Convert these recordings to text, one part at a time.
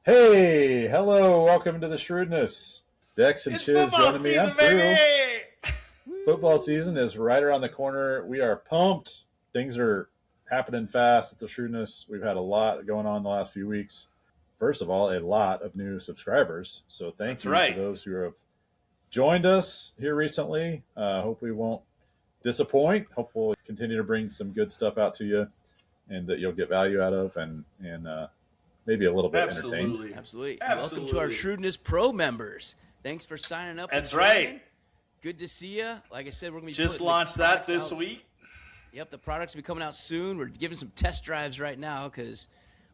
Hey, hello, welcome to the Shrewdness. Dex and It's Chiz football joining me. season, I'm Drew. baby! Football season is right around the corner. We are pumped. Things are happening fast at the Shrewdness. We've had a lot going on the last few weeks. First of all, a lot of new subscribers. So thank That's you right. to those who have joined us here recently. Hope we won't disappoint. Hope we'll continue to bring some good stuff out to you and that you'll get value out of and maybe a little bit entertained. Absolutely. Absolutely. Welcome to our Shrewdness Pro members. Thanks for signing up. That's and joining. right. Good to see you. Like I said, we're going to be Just putting launched the that products this out. week. Yep, the products will be coming out soon. We're giving some test drives right now because,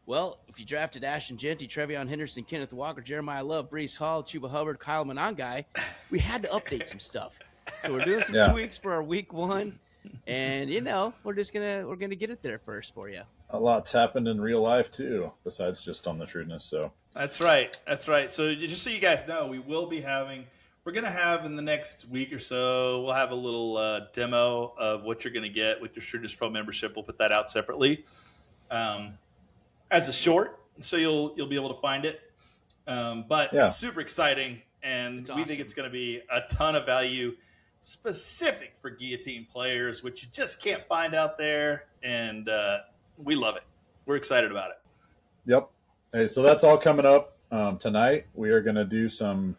well, if you drafted Ashton Genty, Trevion Henderson, Kenneth Walker, Jeremiah Love, Breece Hall, Chuba Hubbard, Kyle Monangai, we had to update some stuff. So we're doing some tweaks for our week one. And, we're gonna get it there first for you. A lot's happened in real life too, besides just on the Shrewdness. So That's right. So just so you guys know, we're going to have in the next week or so, we'll have a little demo of what you're going to get with your Shrewdness Pro membership. We'll put that out separately as a short, so you'll be able to find it. But it's super exciting, and we think it's going to be a ton of value specific for guillotine players, which you just can't find out there, and we love it. We're excited about it. Yep. Hey, so that's all coming up tonight. We are going to do some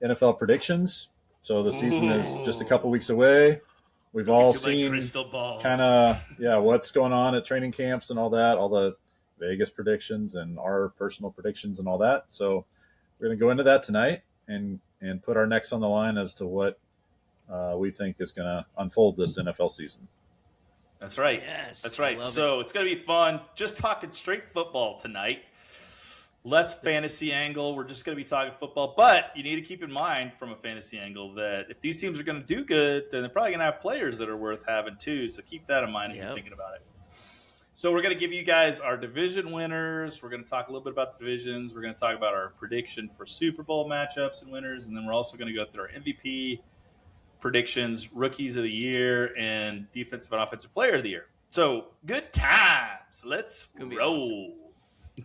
NFL predictions. So the season is just a couple weeks away. We've all seen kind of what's going on at training camps and all that, all the Vegas predictions and our personal predictions and all that. So we're going to go into that tonight and put our necks on the line as to what we think is going to unfold this NFL season. That's right. Yes, that's right. So it's going to be fun. Just talking straight football tonight. Less fantasy angle. We're just going to be talking football. But you need to keep in mind from a fantasy angle that if these teams are going to do good, then they're probably going to have players that are worth having too. So keep that in mind as you're thinking about it. So we're going to give you guys our division winners. We're going to talk a little bit about the divisions. We're going to talk about our prediction for Super Bowl matchups and winners. And then we're also going to go through our MVP predictions, rookies of the year, and defensive and offensive player of the year. So good times. Let's roll. Awesome.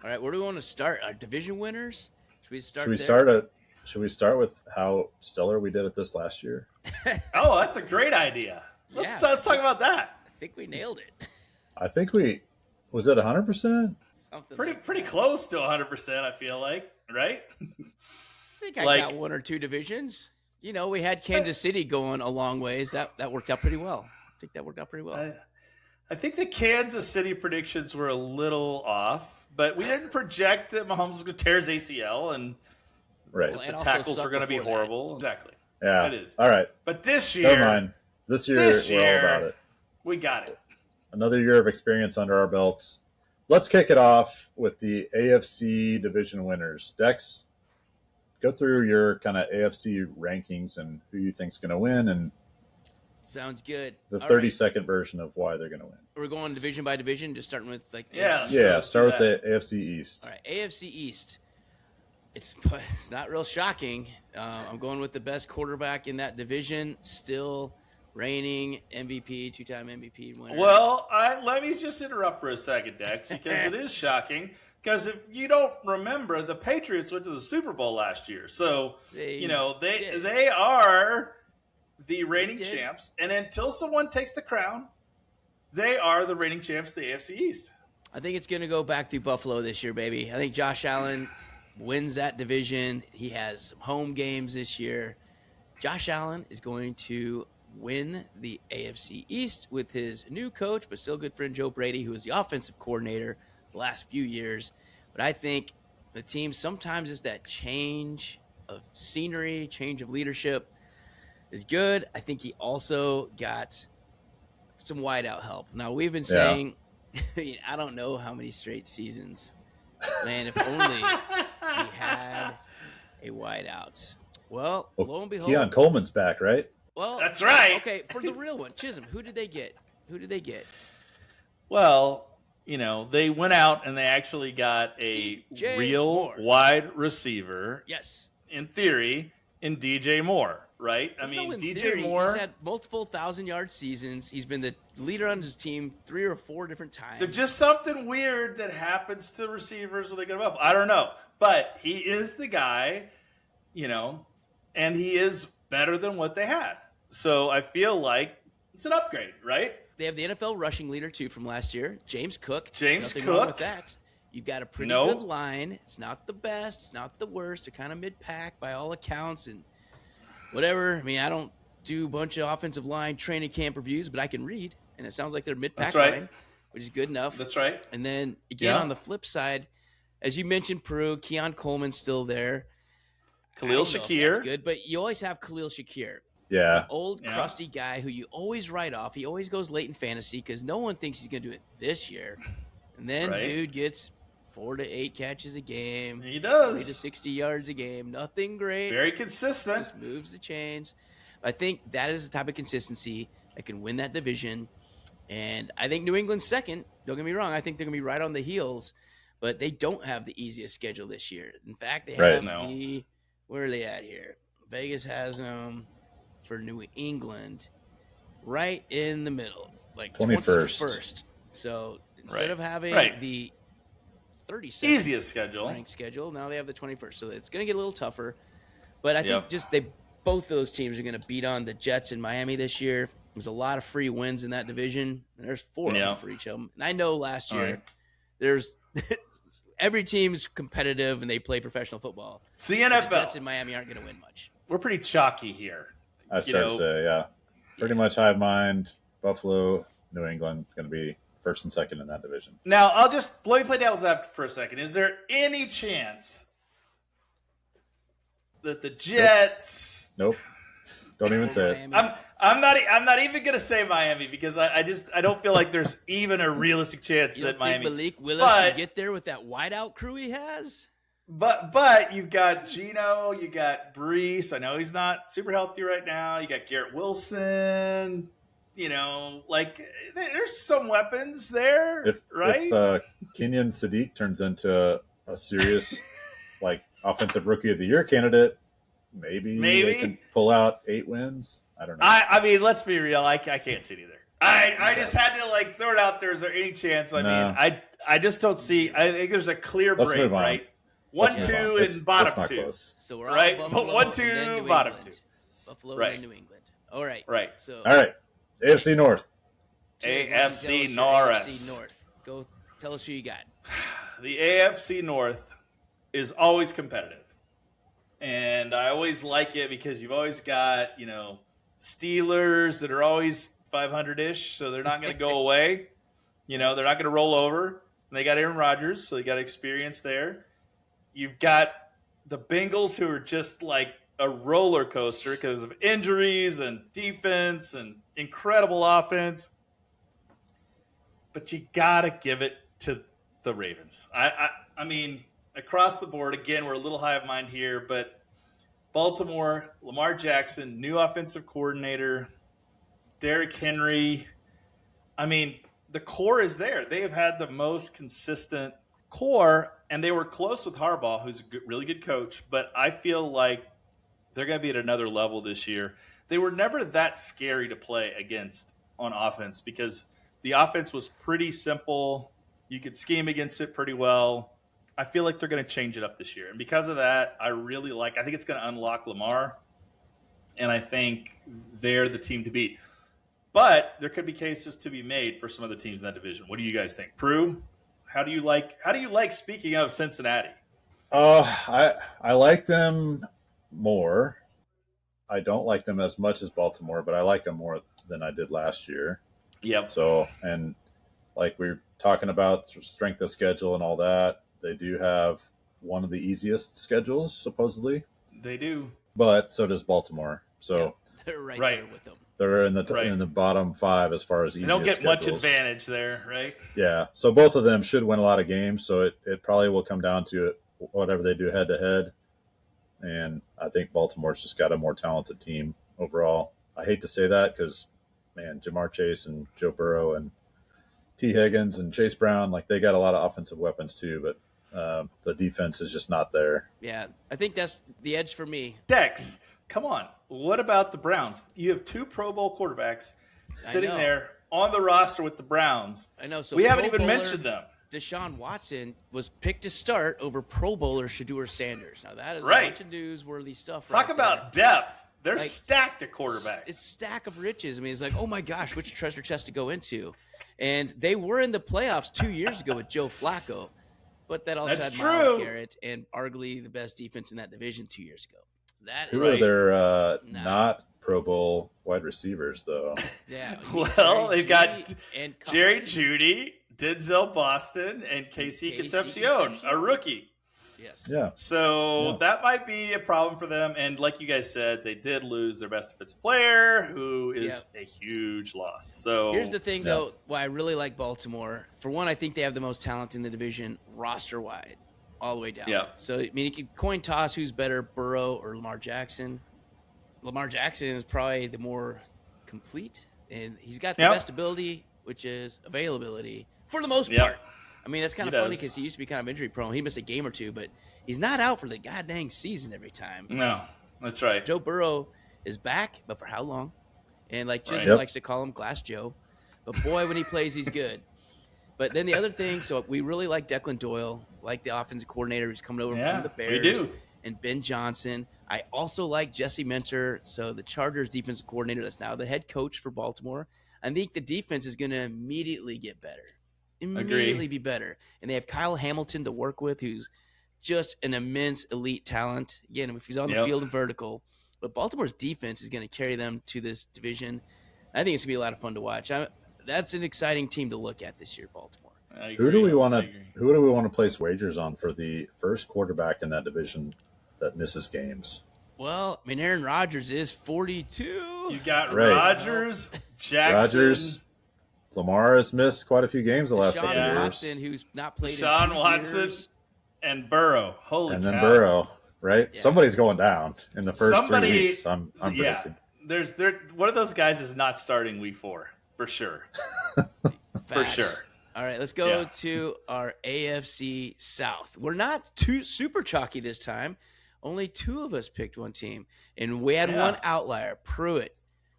All right, where do we want to start? Our division winners? Should we start Should we start with how stellar we did at this last year? Oh, that's a great idea. Let's talk about that. I think we nailed it. I think was it 100%? Pretty close to 100%, I feel like, right? I think I got one or two divisions. We had Kansas City going a long ways. That worked out pretty well. I think that worked out pretty well. I think the Kansas City predictions were a little off, but we didn't project that Mahomes was going to tear his ACL and the tackles were going to be horrible. Exactly. Yeah. It is. All right. But this year. Never mind. This year, we're all about it. We got it. Another year of experience under our belts. Let's kick it off with the AFC division winners. Dex, go through your kind of AFC rankings and who you think's going to win, and sounds good. The 30-second version of why they're going to win. We're going division by division, just starting with start with the AFC East. All right, AFC East. It's not real shocking. I'm going with the best quarterback in that division, still reigning MVP, two-time MVP winner. Well, let me just interrupt for a second, Dex, because it is shocking. Because if you don't remember, the Patriots went to the Super Bowl last year. So, they are the reigning champs. And until someone takes the crown, they are the reigning champs of the AFC East. I think it's going to go back through Buffalo this year, baby. I think Josh Allen wins that division. He has some home games this year. Josh Allen is going to win the AFC East with his new coach, but still good friend Joe Brady, who is the offensive coordinator the last few years. But I think the team sometimes is that change of scenery, change of leadership is good. I think he also got some wideout help. Now, we've been saying, I don't know how many straight seasons. Man, if only we had a wideout. Well, lo and behold. Keon Coleman's back, right? Well, that's right. Okay, for the real one, Chisholm, who did they get? Well, they went out and they actually got a real wide receiver. Yes. In theory, in DJ Moore, right? I mean, DJ Moore. He's had multiple 1,000-yard seasons. He's been the leader on his team 3 or 4 different times. There's just something weird that happens to receivers when they get above. I don't know. But he is the guy, and he is better than what they had. So I feel like it's an upgrade, right? They have the NFL rushing leader, too, from last year, James Cook. Nothing wrong with that. You've got a pretty good line. It's not the best. It's not the worst. They're kind of mid-pack by all accounts and whatever. I mean, I don't do a bunch of offensive line training camp reviews, but I can read, and it sounds like they're mid-pack line, which is good enough. That's right. And then, again, on the flip side, as you mentioned, Peru, Keon Coleman's still there. Khalil Shakir. That's good, but you always have Khalil Shakir. Yeah. The old, crusty guy who you always write off. He always goes late in fantasy because no one thinks he's going to do it this year. And then dude gets 4 to 8 catches a game. He does. 40 to 60 yards a game. Nothing great. Very consistent. Just moves the chains. I think that is the type of consistency that can win that division. And I think New England's second. Don't get me wrong. I think they're going to be right on the heels. But they don't have the easiest schedule this year. In fact, they have where are they at here? Vegas has them for New England right in the middle. Like 21st. So instead of having the 32nd easiest schedule, ranked schedule, now they have the 21st. So it's going to get a little tougher. But I think both of those teams are going to beat on the Jets in Miami this year. There's a lot of free wins in that division. And there's 4 of them for each of them. And I know last year there's every team's competitive and they play professional football. It's the NFL. The Jets in Miami aren't going to win much. We're pretty chalky here. I start to say, pretty much hive mind. Buffalo, New England going to be first and second in that division. Now, let me play devil's advocate for a second. Is there any chance that the Jets? Nope. Don't even say it. I'm not even gonna say Miami because I don't feel like there's even a realistic chance that Miami. Malik Willis can get there with that wideout crew he has. But you've got Geno, you got Brees. I know he's not super healthy right now. You got Garrett Wilson. There's some weapons there, right? If Kenyon Sadiq turns into a serious offensive rookie of the year candidate, maybe they can pull out 8 wins. I don't know. I mean, let's be real. I can't see it either. I just had to throw it out there. Is there any chance? I mean, I just don't see. I think there's a clear break, right? 1, 2, and bottom 2. Close. So we're all Buffalo, 1, 2, bottom 2. Buffalo and New England. All right. So all right. AFC North. AFC North. Go tell us who you got. The AFC North is always competitive. And I always like it because you've always got, Steelers that are always 500-ish, so they're not going to go away. They're not going to roll over. And they got Aaron Rodgers, so they got experience there. You've got the Bengals who are just like a roller coaster because of injuries and defense and incredible offense. But you got to give it to the Ravens. I mean, across the board, again, we're a little high of mind here, but Baltimore, Lamar Jackson, new offensive coordinator, Derrick Henry. I mean, the core is there. They have had the most consistent core, and they were close with Harbaugh, who's a really good coach, but I feel like they're going to be at another level this year. They were never that scary to play against on offense because the offense was pretty simple. You could scheme against it pretty well. I feel like they're going to change it up this year. And because of that, I think it's going to unlock Lamar, and I think they're the team to beat. But there could be cases to be made for some other teams in that division. What do you guys think? Prue, how do you like speaking of Cincinnati? I like them more. I don't like them as much as Baltimore, but I like them more than I did last year. Yep. So, and like we were talking about strength of schedule and all that, they do have one of the easiest schedules, supposedly. They do. But so does Baltimore. So they're right there with them. They're in the bottom 5 as far as easiest They don't get schedules. much advantage there, right? Yeah. So both of them should win a lot of games. So it probably will come down to whatever they do head to head. And I think Baltimore's just got a more talented team overall. I hate to say that because, man, Jamar Chase and Joe Burrow and T. Higgins and Chase Brown, they got a lot of offensive weapons too, but the defense is just not there. Yeah, I think that's the edge for me. Dex, come on. What about the Browns? You have 2 Pro Bowl quarterbacks sitting there on the roster with the Browns. I know. So we haven't even mentioned them. Deshaun Watson was picked to start over Pro Bowler Shedeur Sanders. Now, that is a bunch of newsworthy stuff. Talk about depth. They're stacked at quarterback. It's a stack of riches. I mean, it's like, oh, my gosh, which treasure chest to go into? And they were in the playoffs 2 years ago with Joe Flacco. But that also had Myles Garrett and arguably the best defense in that division 2 years ago. Who are their not Pro Bowl wide receivers, though? Yeah. Well, they've got Jerry Jeudy, Denzel Boston, and Casey Concepcion, a rookie. Yes. Yeah. So that might be a problem for them. And like you guys said, they did lose their best defensive player, who is a huge loss. So here's the thing, though, why I really like Baltimore. For one, I think they have the most talent in the division roster-wide, all the way down. Yeah. So, I mean, you can coin toss who's better, Burrow or Lamar Jackson. Lamar Jackson is probably the more complete, and he's got the best ability, which is availability, for the most part. I mean, that's kind of funny because he used to be kind of injury prone. He missed a game or two, but he's not out for the goddamn season every time. No, that's right. Joe Burrow is back, but for how long? And like Chiz likes to call him Glass Joe. But boy, when he plays, he's good. But then the other thing, so we really like Declan Doyle, like the offensive coordinator who's coming over from the Bears. We do. And Ben Johnson. I also like Jesse Minter, so the Chargers defensive coordinator that's now the head coach for Baltimore. I think the defense is going to immediately get better. Immediately be better. And they have Kyle Hamilton to work with, who's just an immense elite talent. Again, if he's on the field and vertical. But Baltimore's defense is going to carry them to this division. I think it's going to be a lot of fun to watch. That's an exciting team to look at this year, Baltimore. Who do we want to place wagers on for the first quarterback in that division that misses games? Well, I mean, Aaron Rodgers is 42. You got Rodgers, Jackson. Lamar has missed quite a few games the last couple of years. Watson, who's not played Deshaun in 2 Watson years. And Burrow. And then Burrow, right? Yeah. Somebody's going down in the first 3 weeks. I'm predicting. One of those guys is not starting week 4 for sure. For sure. All right, let's go to our AFC South. We're not too super chalky this time. Only 2 of us picked one team, and we had one outlier, Pruitt.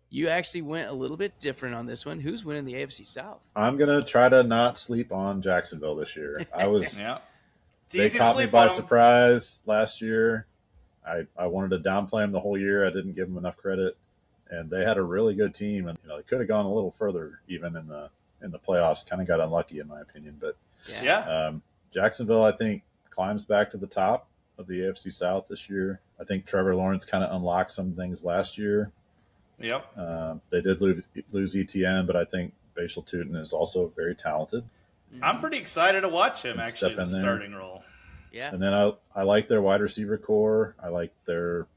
You actually went a little bit different on this one. Who's winning the AFC South? I'm going to try to not sleep on Jacksonville this year. I was they easy caught me by surprise last year. I wanted to downplay them the whole year. I didn't give them enough credit. And they had a really good team, and they could have gone a little further even in the playoffs. Kind of got unlucky in my opinion, but Jacksonville I think climbs back to the top of the AFC South this year. I think Trevor Lawrence kind of unlocked some things last year. Yep. They did lose ETN, but I think Bashal Tutin is also very talented. I'm pretty excited to watch him actually in the starting role. Yeah. And then I like their wide receiver core. I like their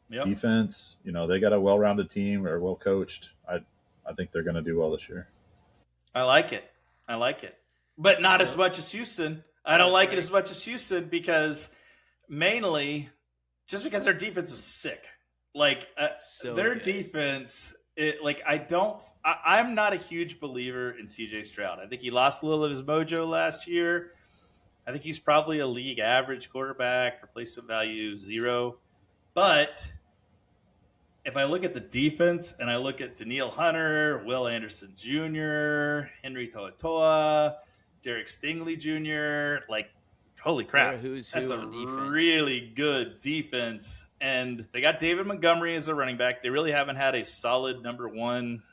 defense. They got a well-rounded team or well coached. I think they're going to do well this year. I like it. But not as much as Houston. I don't like it as much as Houston because mainly just because their defense is sick. Their defense, I'm not a huge believer in CJ Stroud. I think he lost a little of his mojo last year. I think he's probably a league average quarterback, replacement value 0. But if I look at the defense and I look at Daniil Hunter, Will Anderson Jr., Henry To'oTo'o, Derek Stingley Jr., holy crap. That's a really good defense. And they got David Montgomery as a running back. They really haven't had a solid number 1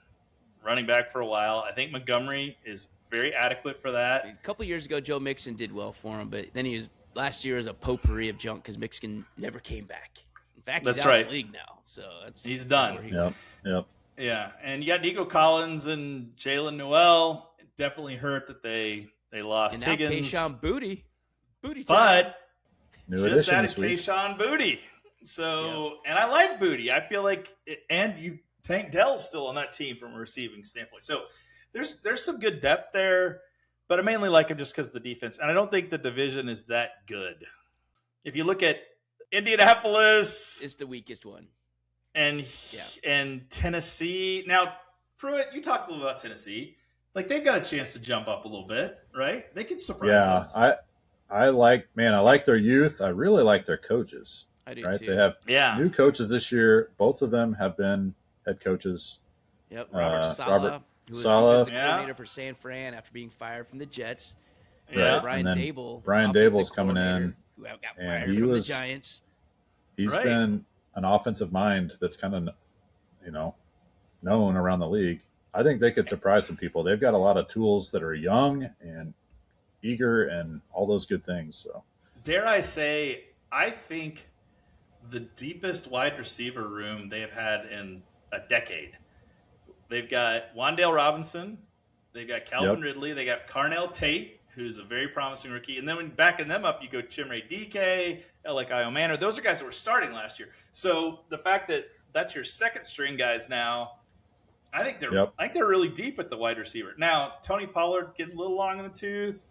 running back for a while. I think Montgomery is very adequate for that. A couple years ago, Joe Mixon did well for him, but then last year was a potpourri of junk because Mixon never came back. In fact, he's out of the league now. So he's done. Yep. Yeah, and you got Nico Collins and Jalen Noel. It definitely hurt that they lost and Higgins. Now Kayshon Boutte time. But new just added this week. Kayshon Boutte. So, and I like Boutte. I feel like, Tank Dell's still on that team from a receiving standpoint. So there's some good depth there, but I mainly like him just because of the defense. And I don't think the division is that good. If you look at Indianapolis, it's the weakest one. And Tennessee. Now, Pruitt, you talk a little about Tennessee. They've got a chance to jump up a little bit, right? They could surprise us. I like their youth. I really like their coaches. I do right? too. They have new coaches this year. Both of them have been head coaches. Yep, Robert Saleh, who was Saleh, defensive coordinator for San Fran after being fired from the Jets. Right. Brian Dable, Brian Dable's coming in, who got and fired from the Giants. He's been an offensive mind that's kind of, known around the league. I think they could surprise some people. They've got a lot of tools that are young and eager and all those good things. So, dare I say, I think the deepest wide receiver room they've had in a decade. They've got Wan'Dale Robinson. They've got Calvin Ridley. They got Carnell Tate, who's a very promising rookie. And then when backing them up, you go Chimere Dike, Alec Manor. Those are guys that were starting last year. So the fact that that's your second string guys now, I think they're really deep at the wide receiver. Now, Tony Pollard getting a little long in the tooth.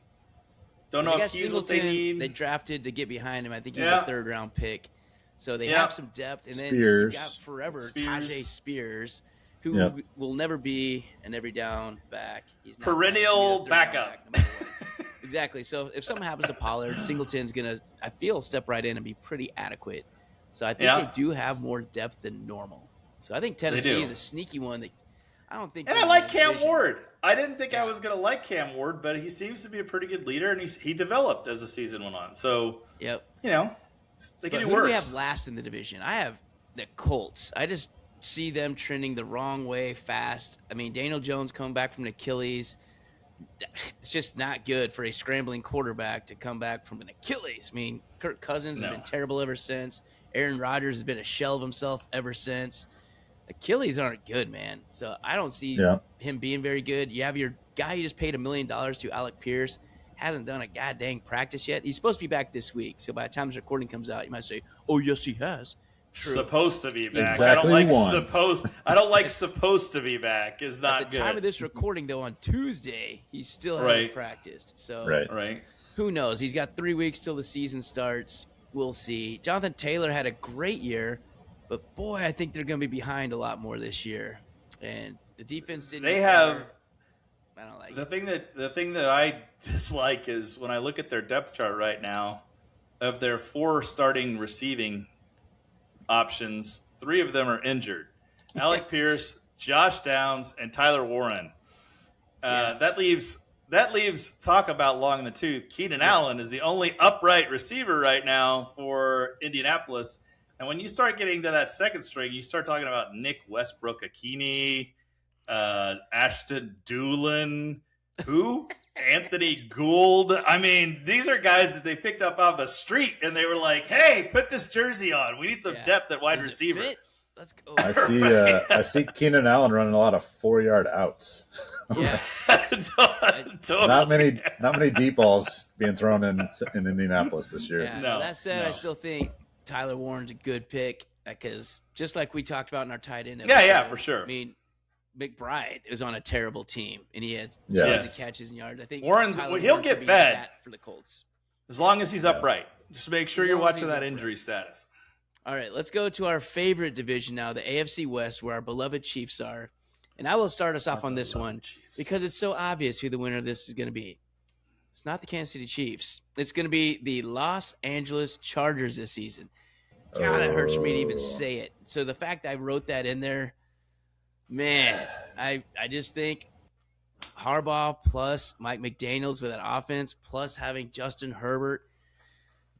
Don't know if he's what they need. They drafted to get behind him. I think he's a third-round pick. So they have some depth. And then Spears. you got forever Tajay Spears, who will never be an every down back. He's not perennial backup. Exactly. So if something happens to Pollard, Singleton's going to, I feel, step right in and be pretty adequate. So I think they do have more depth than normal. So I think Tennessee is a sneaky one that I don't think. And I like Cam Ward. I didn't think I was going to like Cam Ward, but he seems to be a pretty good leader, and he developed as the season went on. So, they can do worse. Who do we have last in the division? I have the Colts. I just see them trending the wrong way fast. I mean, Daniel Jones coming back from an Achilles. It's just not good for a scrambling quarterback to come back from an Achilles. I mean, Kirk Cousins has been terrible ever since. Aaron Rodgers has been a shell of himself ever since. Achilles aren't good, man. So I don't see him being very good. You have your guy you just paid $1 million to, Alec Pierce, hasn't done a goddamn practice yet. He's supposed to be back this week. So by the time this recording comes out, you might say, "Oh, yes, he has." True. Supposed to be back. Exactly I don't like supposed to be back. Is not good. At the time of this recording, though, on Tuesday, he still hasn't practiced. So who knows? He's got 3 weeks till the season starts. We'll see. Jonathan Taylor had a great year, but boy, I think they're going to be behind a lot more this year. And the defense didn't. I don't like it. The thing that I dislike is when I look at their depth chart right now, of their 4 starting receiving options, 3 of them are injured. Alec Pierce, Josh Downs, and Tyler Warren. That leaves talk about long in the tooth. Keenan Allen is the only upright receiver right now for Indianapolis. And when you start getting to that second string, you start talking about Nick Westbrook-Akini, Ashton Doolin, who? Anthony Gould. I mean, these are guys that they picked up off the street, and they were like, "Hey, put this jersey on. We need some depth at wide receiver." Let's go. I see Keenan Allen running a lot of 4-yard outs. Yeah, totally. Not many deep balls being thrown in Indianapolis this year. Yeah, that said, I still think Tyler Warren's a good pick because just like we talked about in our tight end episode, for sure. I mean, McBride is on a terrible team, and he has tons of catches and yards. I think he'll get fed for the Colts as long as he's upright. Just make sure you're watching that injury status. All right, let's go to our favorite division now, the AFC West, where our beloved Chiefs are. And I will start us off on this one because it's so obvious who the winner of this is going to be. It's not the Kansas City Chiefs. It's going to be the Los Angeles Chargers this season. God, it hurts for me to even say it. So the fact I wrote that in there, man, I just think Harbaugh plus Mike McDaniels with that offense, plus having Justin Herbert,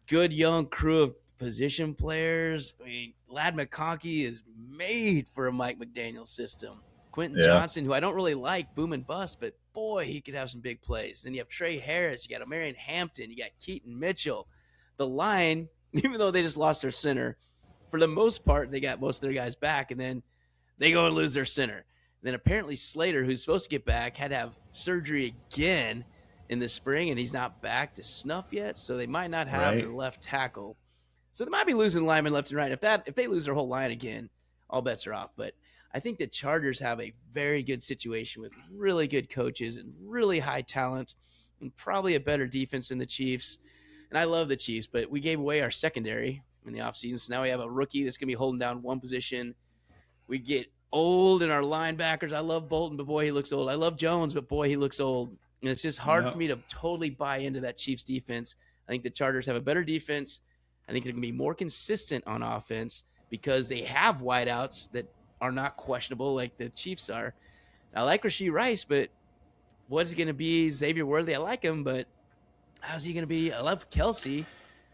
good young crew of position players. I mean, Lad McConkey is made for a Mike McDaniels system. Quentin Johnson, who I don't really like, boom and bust, but boy, he could have some big plays. Then you have Trey Harris, you got Marion Hampton, you got Keaton Mitchell. The line, even though they just lost their center, for the most part, they got most of their guys back, and then they go and lose their center. And then apparently Slater, who's supposed to get back, had to have surgery again in the spring, and he's not back to snuff yet, so they might not have their left tackle. So they might be losing linemen left and right. If they lose their whole line again, all bets are off. But I think the Chargers have a very good situation with really good coaches and really high talent and probably a better defense than the Chiefs. And I love the Chiefs, but we gave away our secondary in the offseason. So now we have a rookie that's going to be holding down one position. We get old in our linebackers. I love Bolton, but boy, he looks old. I love Jones, but boy, he looks old. And it's just hard for me to totally buy into that Chiefs defense. I think the Chargers have a better defense. I think they're going to be more consistent on offense because they have wideouts that are not questionable like the Chiefs are. I like Rashee Rice, but what is he going to be? Xavier Worthy, I like him, but how's he going to be? I love Kelsey.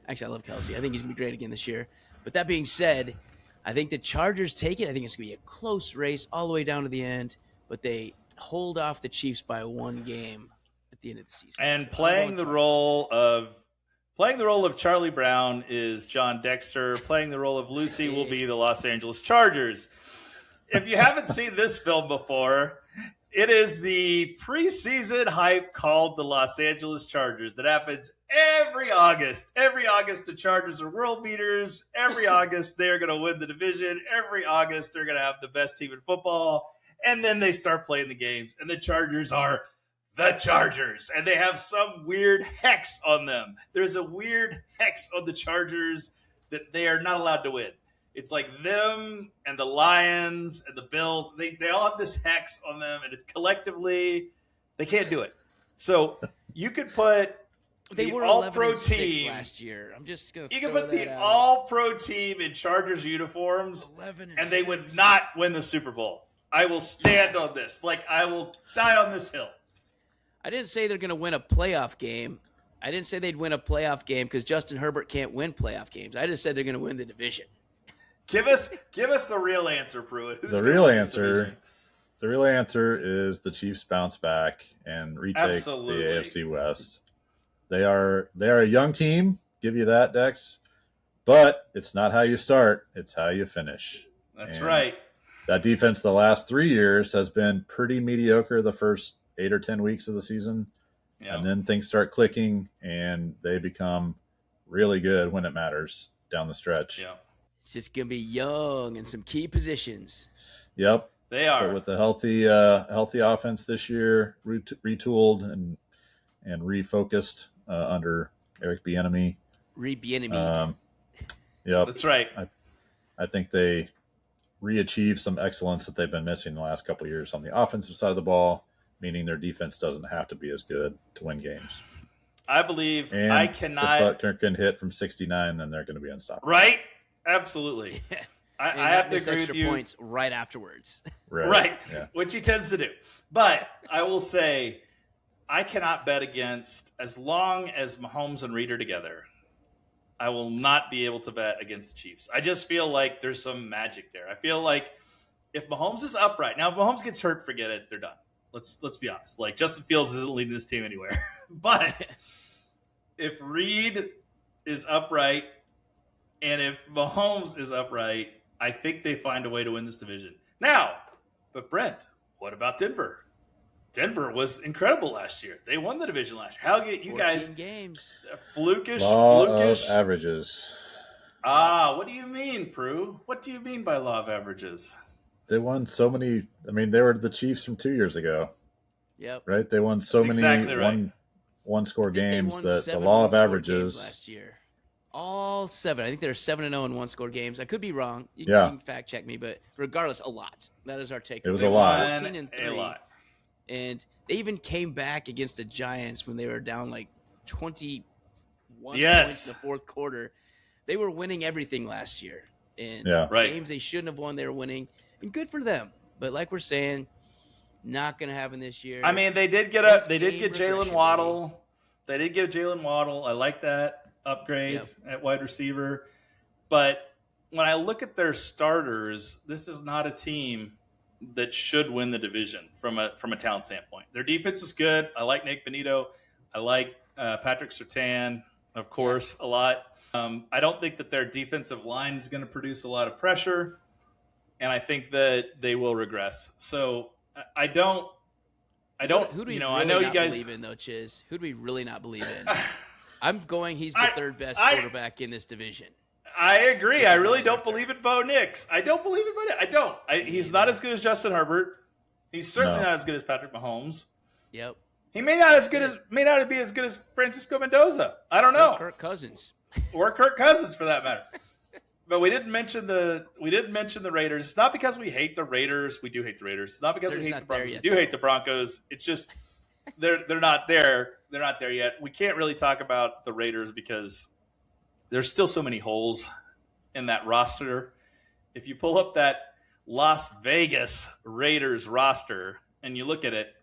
Actually, I love Kelsey. I think he's going to be great again this year. But that being said, I think the Chargers take it. I think it's going to be a close race all the way down to the end, but they hold off the Chiefs by one game at the end of the season. And so playing the role of Charlie Brown is John Dexter. Playing the role of Lucy will be the Los Angeles Chargers. If you haven't seen this film before, it is the preseason hype called the Los Angeles Chargers that happens every August. Every August, the Chargers are world beaters. Every August, they're going to win the division. Every August, they're going to have the best team in football. And then they start playing the games, and the Chargers are the Chargers, and they have some weird hex on them. There's a weird hex on the Chargers that they are not allowed to win. It's like them and the Lions and the Bills. They all have this hex on them, and it's collectively they can't do it. So you could put they were all-pro team last year. I'm just going to you could put the all-pro team in Chargers uniforms, and they would not win the Super Bowl. I will stand on this. Like, I will die on this hill. I didn't say they're going to win a playoff game. I didn't say they'd win a playoff game because Justin Herbert can't win playoff games. I just said they're going to win the division. Give us the real answer, Pruitt. The real answer is the Chiefs bounce back and retake the AFC West. They are a young team. Give you that, Dex. But it's not how you start; it's how you finish. That's right. That defense the last 3 years has been pretty mediocre the first 8 or 10 weeks of the season. Yeah. And then things start clicking and they become really good when it matters down the stretch. Yeah. It's just going to be young in some key positions. Yep. They are. But with the healthy offense this year, retooled and refocused under Eric Bieniemy. Yep. That's right. I think they re-achieve some excellence that they've been missing the last couple of years on the offensive side of the ball, meaning their defense doesn't have to be as good to win games. I believe and I cannot. If Butker can hit from 69, then they're going to be unstoppable. Right? Absolutely. I have to agree with you. Points right afterwards. Right. Yeah. Which he tends to do. But I will say, I cannot bet against, as long as Mahomes and Reed are together, I will not be able to bet against the Chiefs. I just feel like there's some magic there. I feel like if Mahomes is upright, now if Mahomes gets hurt, forget it, they're done. Let's be honest. Like, Justin Fields isn't leading this team anywhere. But if Reed is upright and if Mahomes is upright, I think they find a way to win this division. Now, but Brent, what about Denver? Denver was incredible last year. They won the division last year. How get you guys games? Flukish averages. What do you mean, Prue? What do you mean by law of averages? They won so many. I mean, they were the Chiefs from 2 years ago. Yep. Right? They won so That's many exactly one-score games that the law of averages last year. All 7. I think they're 7-0 in one-score games. I could be wrong. You can fact check me, but regardless, a lot. That is our take. It was a lot. 14-3. A lot. And they even came back against the Giants when they were down like 21 points in the fourth quarter. They were winning everything last year. And games they shouldn't have won, they were winning. And good for them. But like we're saying, not going to happen this year. I mean, they did get Jalen Waddle. They did get Jalen Waddle. I like that upgrade at wide receiver. But when I look at their starters, this is not a team that should win the division from a talent standpoint. Their defense is good. I like Nick Benito. I like Patrick Surtain, of course, a lot. I don't think that their defensive line is going to produce a lot of pressure, and I think that they will regress. So I don't. Who do we really I know you guys believe in though, Chiz? Who do we really not believe in? I'm going. He's the third best quarterback in this division. I agree. I really don't believe in Bo Nix. I don't believe in Bo Nix. I don't. He's not as good as Justin Herbert. He's certainly not as good as Patrick Mahomes. Yep. He may not be as good as Francisco Mendoza. I don't know. Or Kirk Cousins. Or Kirk Cousins, for that matter. But we didn't mention the Raiders. It's not because we hate the Raiders. We do hate the Raiders. It's not because we hate the Broncos. We do hate the Broncos. It's just they're not there. They're not there yet. We can't really talk about the Raiders because there's still so many holes in that roster. If you pull up that Las Vegas Raiders roster and you look at it,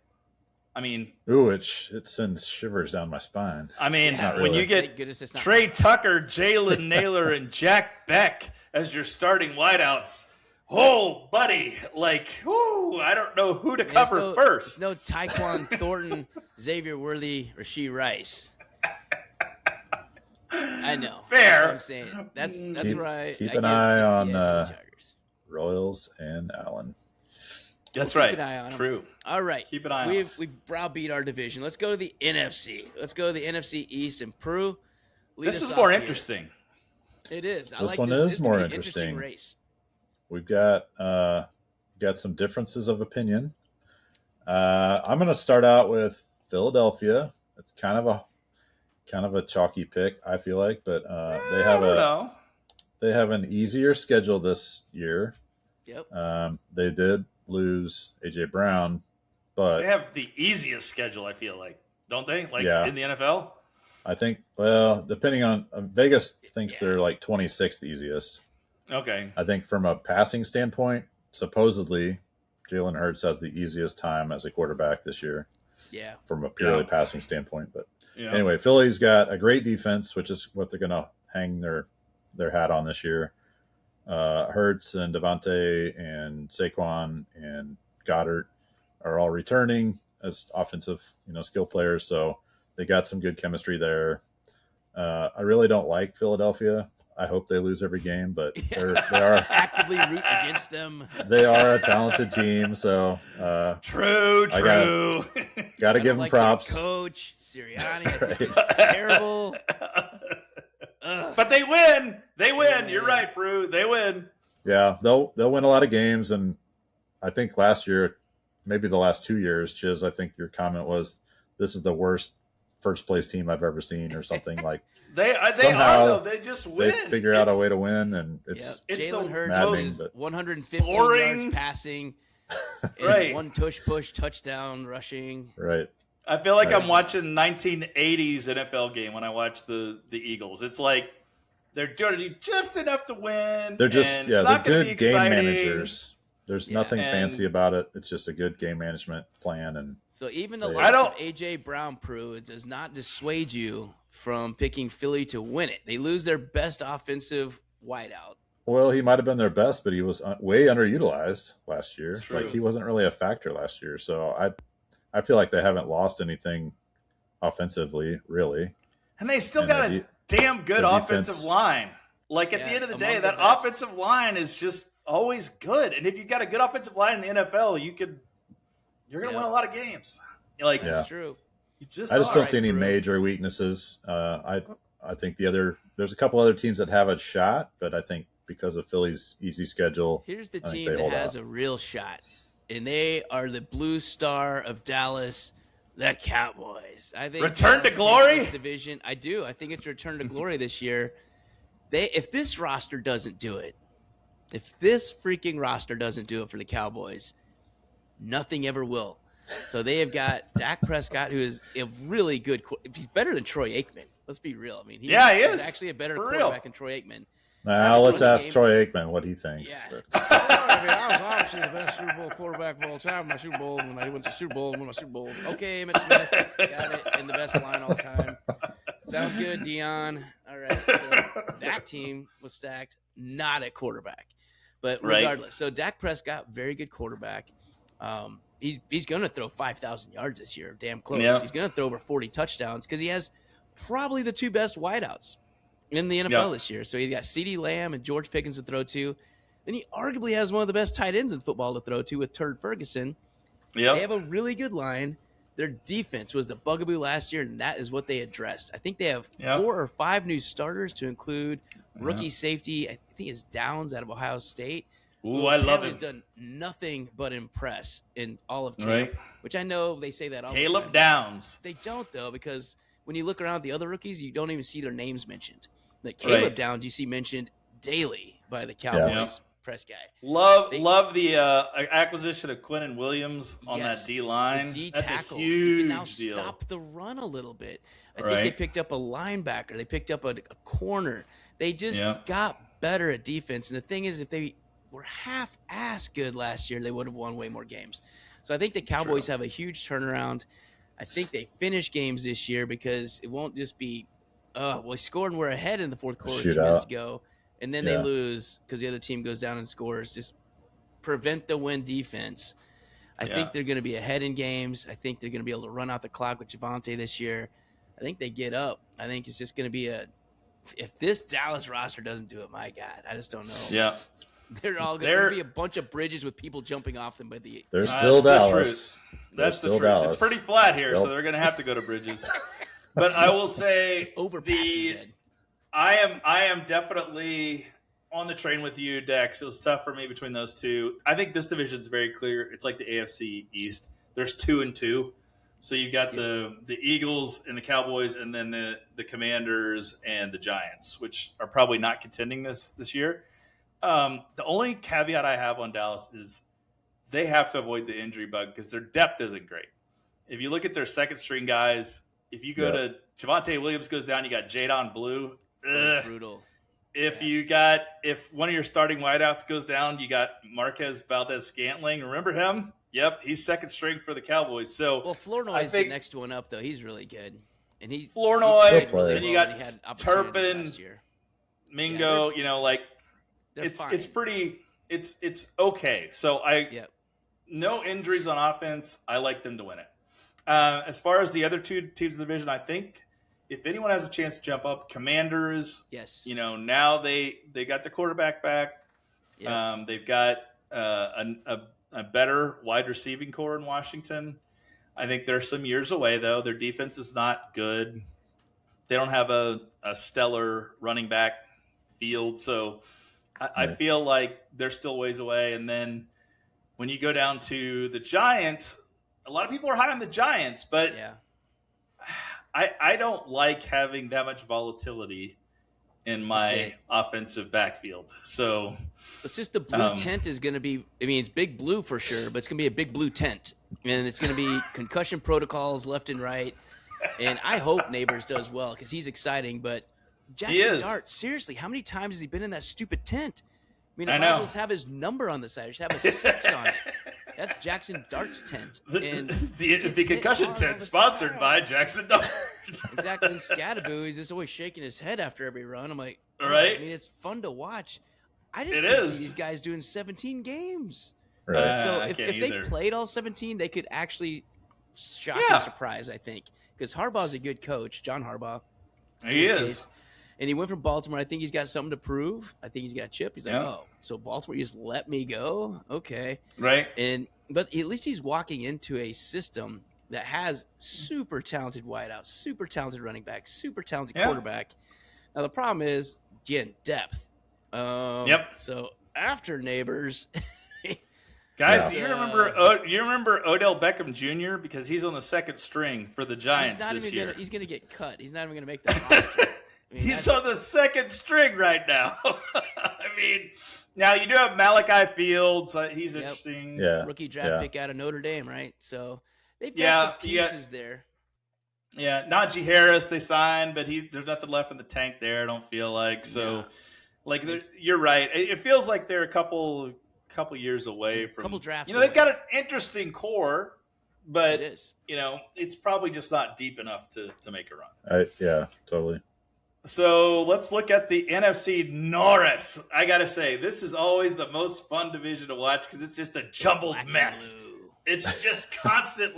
I mean, ooh, it sends shivers down my spine. I mean, Yeah, when you get Trey Tucker, Jalen Naylor, and Jack Beck as your starting wideouts, oh, buddy, like, whoo, I don't know who to cover first. No Tyquan Thornton, Xavier Worthy, Rasheed Rice. I know. Fair. That's what I'm saying. That's right. Keep an eye on Royals and Allen. That's right. Keep an eye on them. True. All right. Keep an eye on them. We browbeat our division. Let's go to the NFC. Let's go to the NFC East and Prue. This is more interesting. It is. This one is more interesting. Race. We've got some differences of opinion. I'm going to start out with Philadelphia. It's kind of a chalky pick, I feel like, but they have an easier schedule this year. Yep. They did lose AJ Brown, but they have the easiest schedule, I feel like, don't they? In the NFL? I think, well, depending on Vegas thinks they're like 26th easiest. Okay. I think from a passing standpoint, supposedly Jalen Hurts has the easiest time as a quarterback this year. Yeah. From a purely passing standpoint. But anyway, Philly's got a great defense, which is what they're going to hang their hat on this year. Hurts and Devontae and Saquon and Goddard are all returning as offensive, skill players. So they got some good chemistry there. I really don't like Philadelphia. I hope they lose every game, but they are actively root against them. They are a talented team. So true. Got to give them props. Coach Sirianni, terrible. But they win. You're right, Prue. They win. Yeah, they'll win a lot of games, and I think last year, maybe the last 2 years, Chiz, I think your comment was this is the worst first place team I've ever seen, or something like. They are though. They just win. They figure out a way to win, and it's Jalen Hurts maddening, 115 boring. yards passing, right? One push touchdown rushing. Right. I feel like I'm watching 1980s NFL game when I watch the Eagles. It's like they're doing just enough to win. They're just they're good game managers. There's nothing fancy about it. It's just a good game management plan. And so even the loss of AJ Brown, Prue, it does not dissuade you from picking Philly to win it. They lose their best offensive wideout. Well, he might have been their best, but he was way underutilized last year. True. Like he wasn't really a factor last year. So I feel like they haven't lost anything offensively, really. And they still got a damn good offensive line. Like at the end of the day, that offensive line is just always good. And if you've got a good offensive line in the NFL, you're going to win a lot of games. That's true. I just don't see any major weaknesses. I think there's a couple other teams that have a shot, but I think because of Philly's easy schedule, here's the team that has a real shot, and they are the Blue Star of Dallas, the Cowboys. I think return to glory division. I do. I think it's return to glory this year. If this roster doesn't do it, if this freaking roster doesn't do it for the Cowboys, nothing ever will. So they have got Dak Prescott, who is a really good. He's better than Troy Aikman. Let's be real. I mean, he is actually a better quarterback than Troy Aikman. Now let's ask Troy Aikman what he thinks. Yeah. I was obviously the best Super Bowl quarterback of all time. My Super Bowl when I went to Super Bowl and won my Super Bowls. Okay, Emmitt Smith, got it, and the best line all time. Sounds good, Dion. All right, so that team was stacked, not at quarterback, but regardless. So Dak Prescott, very good quarterback. He's going to throw 5,000 yards this year, damn close. Yeah. He's going to throw over 40 touchdowns because he has probably the two best wideouts in the NFL this year. So he's got CeeDee Lamb and George Pickens to throw to. Then he arguably has one of the best tight ends in football to throw to with Turd Ferguson. Yep. They have a really good line. Their defense was the bugaboo last year, and that is what they addressed. I think they have 4 or 5 new starters to include rookie safety. I think it's Downs out of Ohio State. Ooh, I love him. He's done nothing but impress in all of camp, which I know they say that all the time. Caleb Downs. They don't, though, because when you look around at the other rookies, you don't even see their names mentioned. Like Caleb Downs, you see mentioned daily by the Cowboys press guy. Love the acquisition of Quinnen Williams on that D line. D That's tackles. a huge You can now deal. stop the run a little bit. I Right. think they picked up a linebacker. They picked up a corner. They just got better at defense. And the thing is, if they were half-ass good last year, they would have won way more games. So I think the Cowboys have a huge turnaround. I think they finish games this year because it won't just be, we scored and we're ahead in the fourth quarter 2 minutes ago, and then they lose because the other team goes down and scores. Just prevent the win defense. I think they're going to be ahead in games. I think they're going to be able to run out the clock with Javonte this year. I think they get up. I think it's just going to be if this Dallas roster doesn't do it, my God, I just don't know. Yeah. They're all going to be a bunch of bridges with people jumping off them by the. They're still Dallas. That's the truth. Dallas. It's pretty flat here, so they're going to have to go to bridges. But I will say, I am definitely on the train with you, Dex. It was tough for me between those two. I think this division is very clear. It's like the AFC East. There's 2 and 2. So you've got the Eagles and the Cowboys, and then the Commanders and the Giants, which are probably not contending this year. The only caveat I have on Dallas is they have to avoid the injury bug because their depth isn't great. If you look at their second string guys, if you go to Javonte Williams goes down, you got Jadon Blue. Brutal. If one of your starting wideouts goes down, you got Marquez Valdez-Scantling. Remember him? Yep, he's second string for the Cowboys. So Flournoy is the next one up, though. He's really good, and Flournoy, really and you got Turpin, Mingo. It's pretty. It's okay. So no injuries on offense. I like them to win it. As far as the other 2 teams in the division, I think if anyone has a chance to jump up, Commanders. Yes. Now they got their quarterback back. Yep. They've got a better wide receiving core in Washington. I think they're some years away, though. Their defense is not good. They don't have a stellar running back field, so I feel like they're still ways away. And then when you go down to the Giants, a lot of people are high on the Giants, but I don't like having that much volatility in my offensive backfield. So it's just the blue tent is going to be, it's big blue for sure, but it's going to be a big blue tent. And it's going to be concussion protocols left and right. And I hope Neighbors does well because he's exciting. But Jackson Dart, seriously, how many times has he been in that stupid tent? I might as well just have his number on the side. Just have a 6 on it. That's Jackson Dart's tent. And the concussion tent sponsored by Jackson Dart. Exactly. And Scadaboo, he's just always shaking his head after every run. I'm like, right? It's fun to watch. I just can't see these guys doing 17 games. Right. So if they played all 17, they could actually shock and surprise, I think. Because Harbaugh's a good coach, John Harbaugh. He is. And he went from Baltimore. I think he's got something to prove. I think he's got a chip. He's like, so Baltimore, you just let me go? Okay. Right. But at least he's walking into a system that has super talented wideouts, super talented running back, super talented quarterback. Now, the problem is, again, depth. So after Neighbors... Guys, do you remember Odell Beckham Jr.? Because he's on the second string for the Giants this year. He's going to get cut. He's not even going to make that roster. He's on the second string right now. Now you do have Malachi Fields. He's interesting. Yeah. Rookie draft pick out of Notre Dame, right? So they've got some pieces there. Yeah, Najee Harris they signed, but there's nothing left in the tank there. I don't feel like so. You're right. It feels like they're a couple years away from. Couple drafts. They've got an interesting core, but it's probably just not deep enough to make a run. Yeah, totally. So let's look at the NFC Norris. I got to say, this is always the most fun division to watch because it's just a jumbled mess. It's just constant,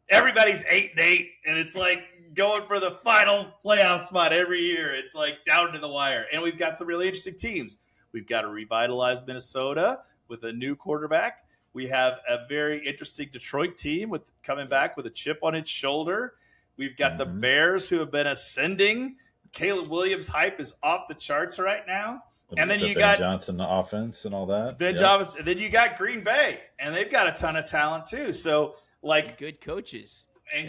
everybody's 8-8, and it's like going for the final playoff spot every year. It's like down to the wire. And we've got some really interesting teams. We've got a revitalized Minnesota with a new quarterback. We have a very interesting Detroit team coming back with a chip on its shoulder. We've got the Bears who have been ascending. Caleb Williams hype is off the charts right now. And then you got Johnson offense and all that. Johnson. And then you got Green Bay, and they've got a ton of talent too. So and good coaches.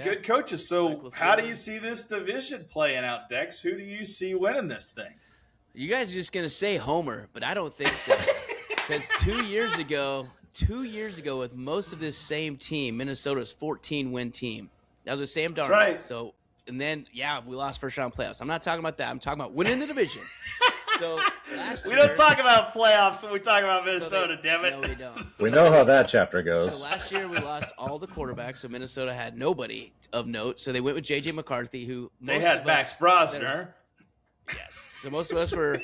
Good coaches. So how do you see this division playing out, Dex? Who do you see winning this thing? You guys are just going to say Homer, but I don't think so. Because 2 years ago, with most of this same team, Minnesota's 14-win team. That was with Sam Darnold. That's right. So, and then, we lost first-round playoffs. I'm not talking about that. I'm talking about winning the division. So we don't talk about playoffs when we talk about Minnesota, damn it. No, we don't. We know how that chapter goes. So last year we lost all the quarterbacks, so Minnesota had nobody of note. So they went with J.J. McCarthy, who they had Max Brosner. Yes. So most of us were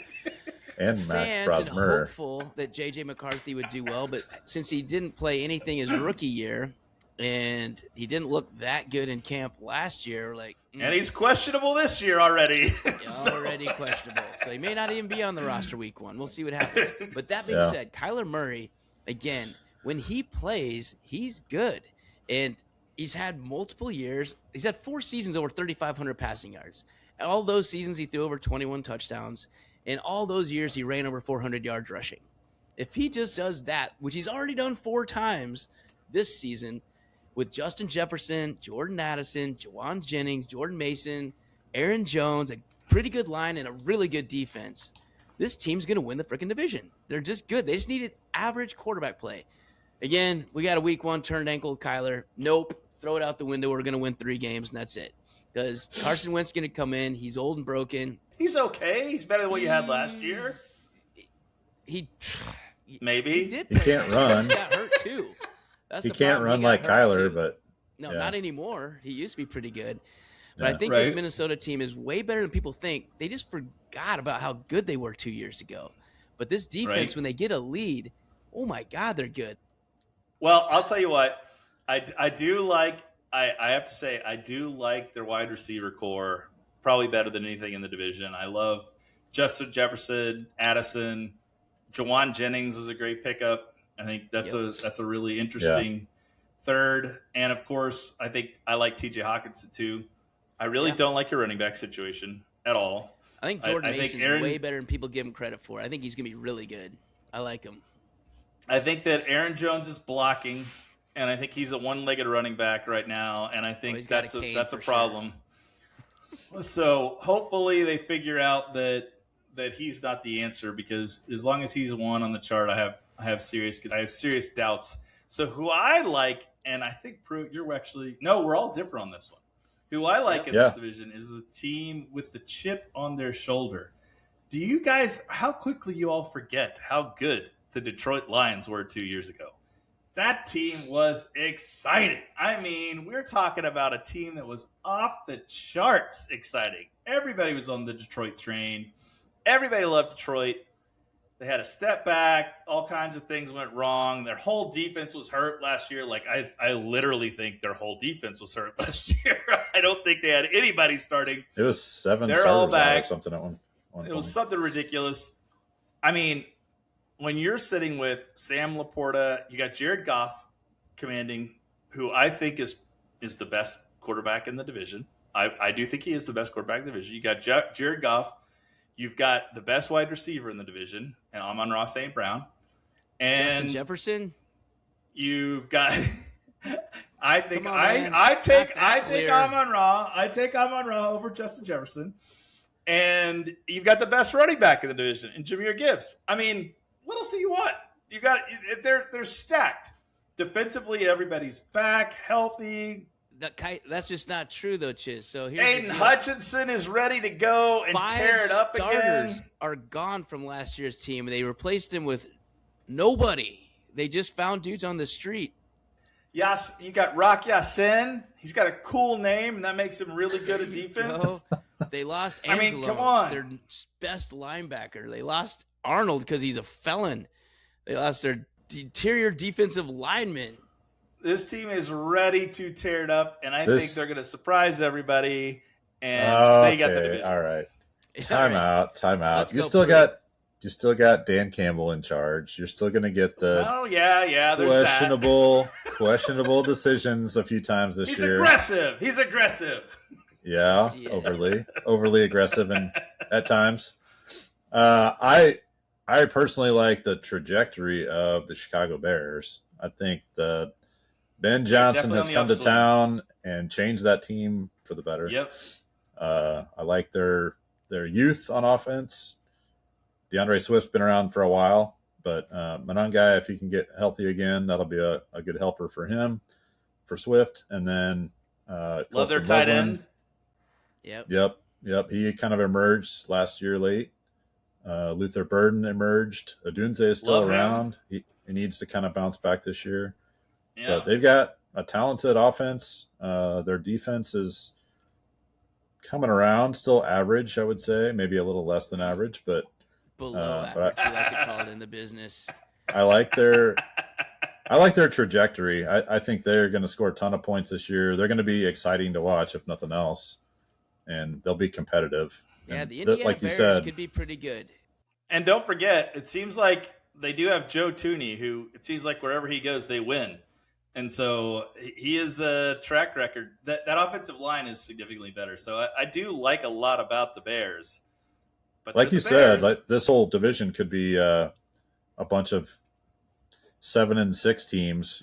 and fans Max and Brosmer. hopeful that J.J. McCarthy would do well, but since he didn't play anything his rookie year, and he didn't look that good in camp last year, and he's questionable this year already. Already questionable. So he may not even be on the roster week 1. We'll see what happens. But that being said, Kyler Murray, again, when he plays, he's good. And he's had multiple years. He's had 4 seasons over 3,500 passing yards. And all those seasons, he threw over 21 touchdowns. And all those years, he ran over 400 yards rushing. If he just does that, which he's already done 4 times this season, with Justin Jefferson, Jordan Addison, Juwan Jennings, Jordan Mason, Aaron Jones, a pretty good line and a really good defense, this team's going to win the freaking division. They're just good. They just needed average quarterback play. Again, we got a week 1 turned ankle with Kyler. Nope. Throw it out the window. We're going to win 3 games, and that's it. Because Carson Wentz is going to come in. He's old and broken. He's okay. He's better than what you had last year. Maybe. He can't run. He got hurt, too. He can't run like Kyler, but no, not anymore. He used to be pretty good. But I think this Minnesota team is way better than people think. They just forgot about how good they were 2 years ago. But this defense, when they get a lead, oh my God, they're good. Well, I'll tell you what. I do like – I have to say I do like their wide receiver core probably better than anything in the division. I love Justin Jefferson, Addison. Juwan Jennings is a great pickup. I think that's a really interesting third. And, of course, I think I like T.J. Hawkinson too. I really don't like your running back situation at all. I think Jordan Mason's way better than people give him credit for. I think he's going to be really good. I like him. I think that Aaron Jones is blocking, and I think he's a one-legged running back right now, and I think that's a problem. Sure. So hopefully they figure out that he's not the answer, because as long as he's 1 on the chart, I have serious doubts. So who I like, and I think we're all different on this one. Who I like in this division is the team with the chip on their shoulder. Do you guys, how quickly you all forget how good the Detroit Lions were 2 years ago? That team was exciting. I mean, we're talking about a team that was off the charts exciting. Everybody was on the Detroit train. Everybody loved Detroit. They had a step back. All kinds of things went wrong. Their whole defense was hurt last year. I literally think their whole defense was hurt last year. I don't think they had anybody starting. It was 7 They're all starters back. or something at one It was something ridiculous. I mean, when you're sitting with Sam Laporta, you got Jared Goff commanding, who I think is the best quarterback in the division. I do think he is the best quarterback in the division. You got Jared Goff. You've got the best wide receiver in the division, and Amon-Ra St. Brown. And Justin Jefferson. You've got. I think I take Amon-Ra. I take Amon-Ra over Justin Jefferson, and you've got the best running back in the division, in Jahmyr Gibbs. I mean, what else do you want? You got they're stacked defensively. Everybody's back, healthy. That's just not true, though, Chiz. So here's Aiden Hutchinson is ready to go and tear it up again. 5 starters are gone from last year's team, and they replaced him with nobody. They just found dudes on the street. Yes, you got Rock Ya-Sin. He's got a cool name, and that makes him really good at defense. They lost Angelo, I mean, come on. Their best linebacker. They lost Arnold because he's a felon. They lost their interior defensive lineman. This team is ready to tear it up, and I think they're going to surprise everybody. And they got the division. All right. Time out. You still got Dan Campbell in charge. You're still going to get the questionable decisions a few times this year. He's aggressive. Yeah, overly aggressive, and at times. I personally like the trajectory of the Chicago Bears. I think that Ben Johnson has come to town and changed that team for the better. Yep. I like their youth on offense. DeAndre Swift's been around for a while. But Monangai, if he can get healthy again, that'll be a good helper for him, for Swift. And then love their tight end. Yep. He kind of emerged last year late. Luther Burden emerged. Adunze is still around. He needs to kind of bounce back this year. Yeah. But they've got a talented offense. Their defense is coming around, still average, I would say, maybe a little less than average, but below average, we like to call it in the business. I like their trajectory. I think they're going to score a ton of points this year. They're going to be exciting to watch, if nothing else, and they'll be competitive. Yeah, and the Indiana like you Bears said, could be pretty good. And don't forget, it seems like they do have Joe Tooney, who it seems like wherever he goes, they win. And so he is a track record. That offensive line is significantly better. So I do like a lot about the Bears. But like you said, like this whole division could be a bunch of 7-6 teams.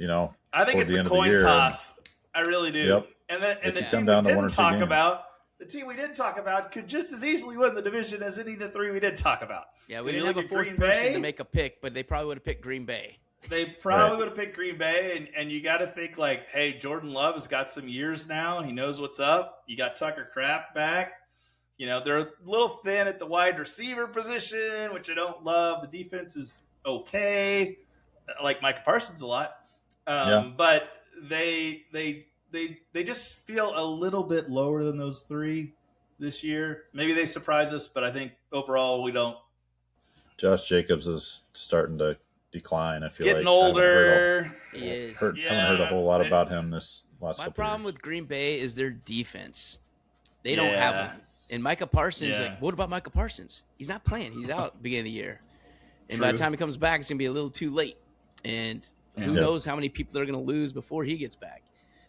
I think it's a coin toss. I really do. Yep. And the team we didn't talk about, the team we didn't talk about, could just as easily win the division as any of the three we did talk about. Yeah, we didn't have a fourth person to make a pick, but they probably would have picked Green Bay. They probably would have picked Green Bay, and you got to think like, hey, Jordan Love has got some years now. He knows what's up. You got Tucker Kraft back. They're a little thin at the wide receiver position, which I don't love. The defense is okay. I like Micah Parsons a lot. But they just feel a little bit lower than those three this year. Maybe they surprise us, but I think overall we don't. Josh Jacobs is starting to decline. I feel getting older. He is. Haven't heard a whole lot about him this last couple years. My problem with Green Bay is their defense. They don't have one. And Micah Parsons, what about Micah Parsons? He's not playing. He's out at the beginning of the year. And by the time he comes back, it's going to be a little too late. And who knows how many people they're going to lose before he gets back.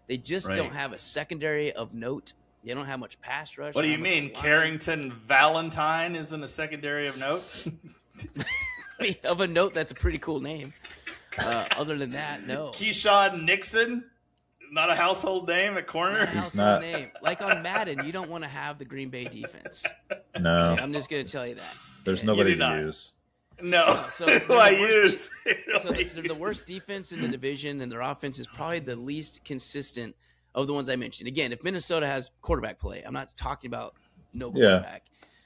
They just don't have a secondary of note. They don't have much pass rush. What do you mean? Carrington Valentine isn't a secondary of note? Of a note, that's a pretty cool name. Other than that, no. Keyshawn Nixon, not a household name at corner. He's not. Name. Like on Madden, you don't want to have the Green Bay defense. No. Okay, I'm just going to tell you that. There's nobody to use. No. So who I use. So they're the worst defense in the division, and their offense is probably the least consistent of the ones I mentioned. Again, if Minnesota has quarterback play, I'm not talking about no quarterback.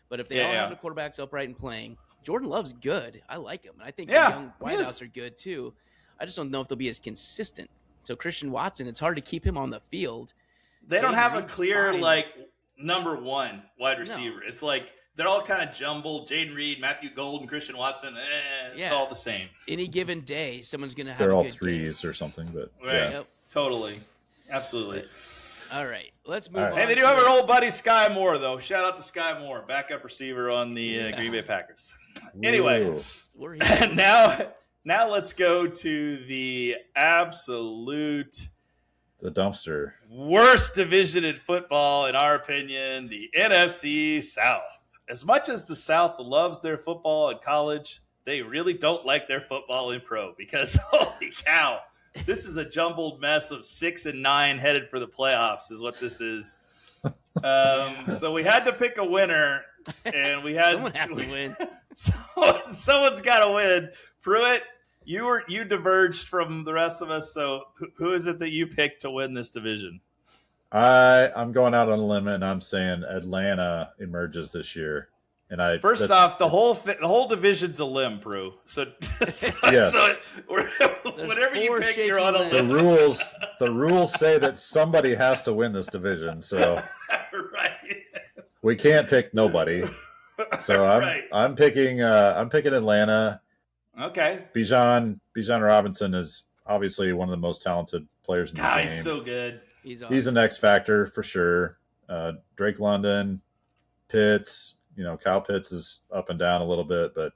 But if they all have the quarterbacks upright and playing, Jordan Love's good. I like him. And I think the young wideouts are good too. I just don't know if they'll be as consistent. So Christian Watson, it's hard to keep him on the field. They don't have a clear number one wide receiver. It's like they're all kind of jumbled. Jaden Reed, Matthew Golden, Christian Watson. It's all the same. Any given day, someone's going to have they're a all good threes game. Or something. But Yep. Totally. Absolutely. All right. Let's move on. Hey, they do have our old buddy Sky Moore, though. Shout out to Sky Moore, backup receiver on the Green Bay Packers. Anyway, now let's go to the absolute the dumpster worst division in football, in our opinion, the NFC South. As much as the South loves their football in college, they really don't like their football in pro because holy cow, this is a jumbled mess of 6-9 headed for the playoffs is what this is. So we had to pick a winner, and we had someone has to win. Someone's got to win. Pruitt, you diverged from the rest of us. So who is it that you picked to win this division? I'm going out on a limb, and I'm saying Atlanta emerges this year. And first off, the whole division's a limb, Prue. So whatever you pick, you're on a limb. The rules say that somebody has to win this division, so right. We can't pick nobody. So I'm picking Atlanta. Okay. Bijan Robinson is obviously one of the most talented players in the game. He's so good. He's an X factor for sure. Drake London, Pitts. Kyle Pitts is up and down a little bit, but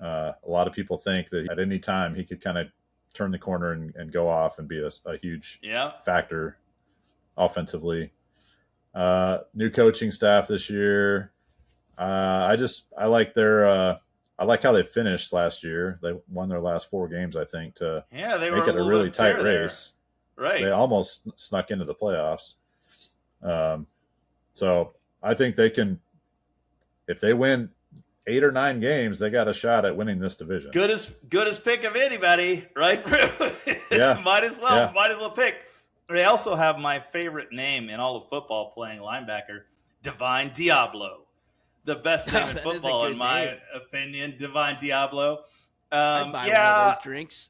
a lot of people think that at any time he could kind of turn the corner and go off and be a huge factor offensively. New coaching staff this year. I like I like how they finished last year. They won their last 4 games, I think, to make it a really tight race. Right. They almost snuck into the playoffs. So I think they can. If they win 8 or 9 games, they got a shot at winning this division. Good as pick of anybody, right? Yeah. Might as well pick. They also have my favorite name in all of football playing linebacker, Divine Diablo. The best name in football, in my opinion, Divine Diablo. I'd buy one of those drinks.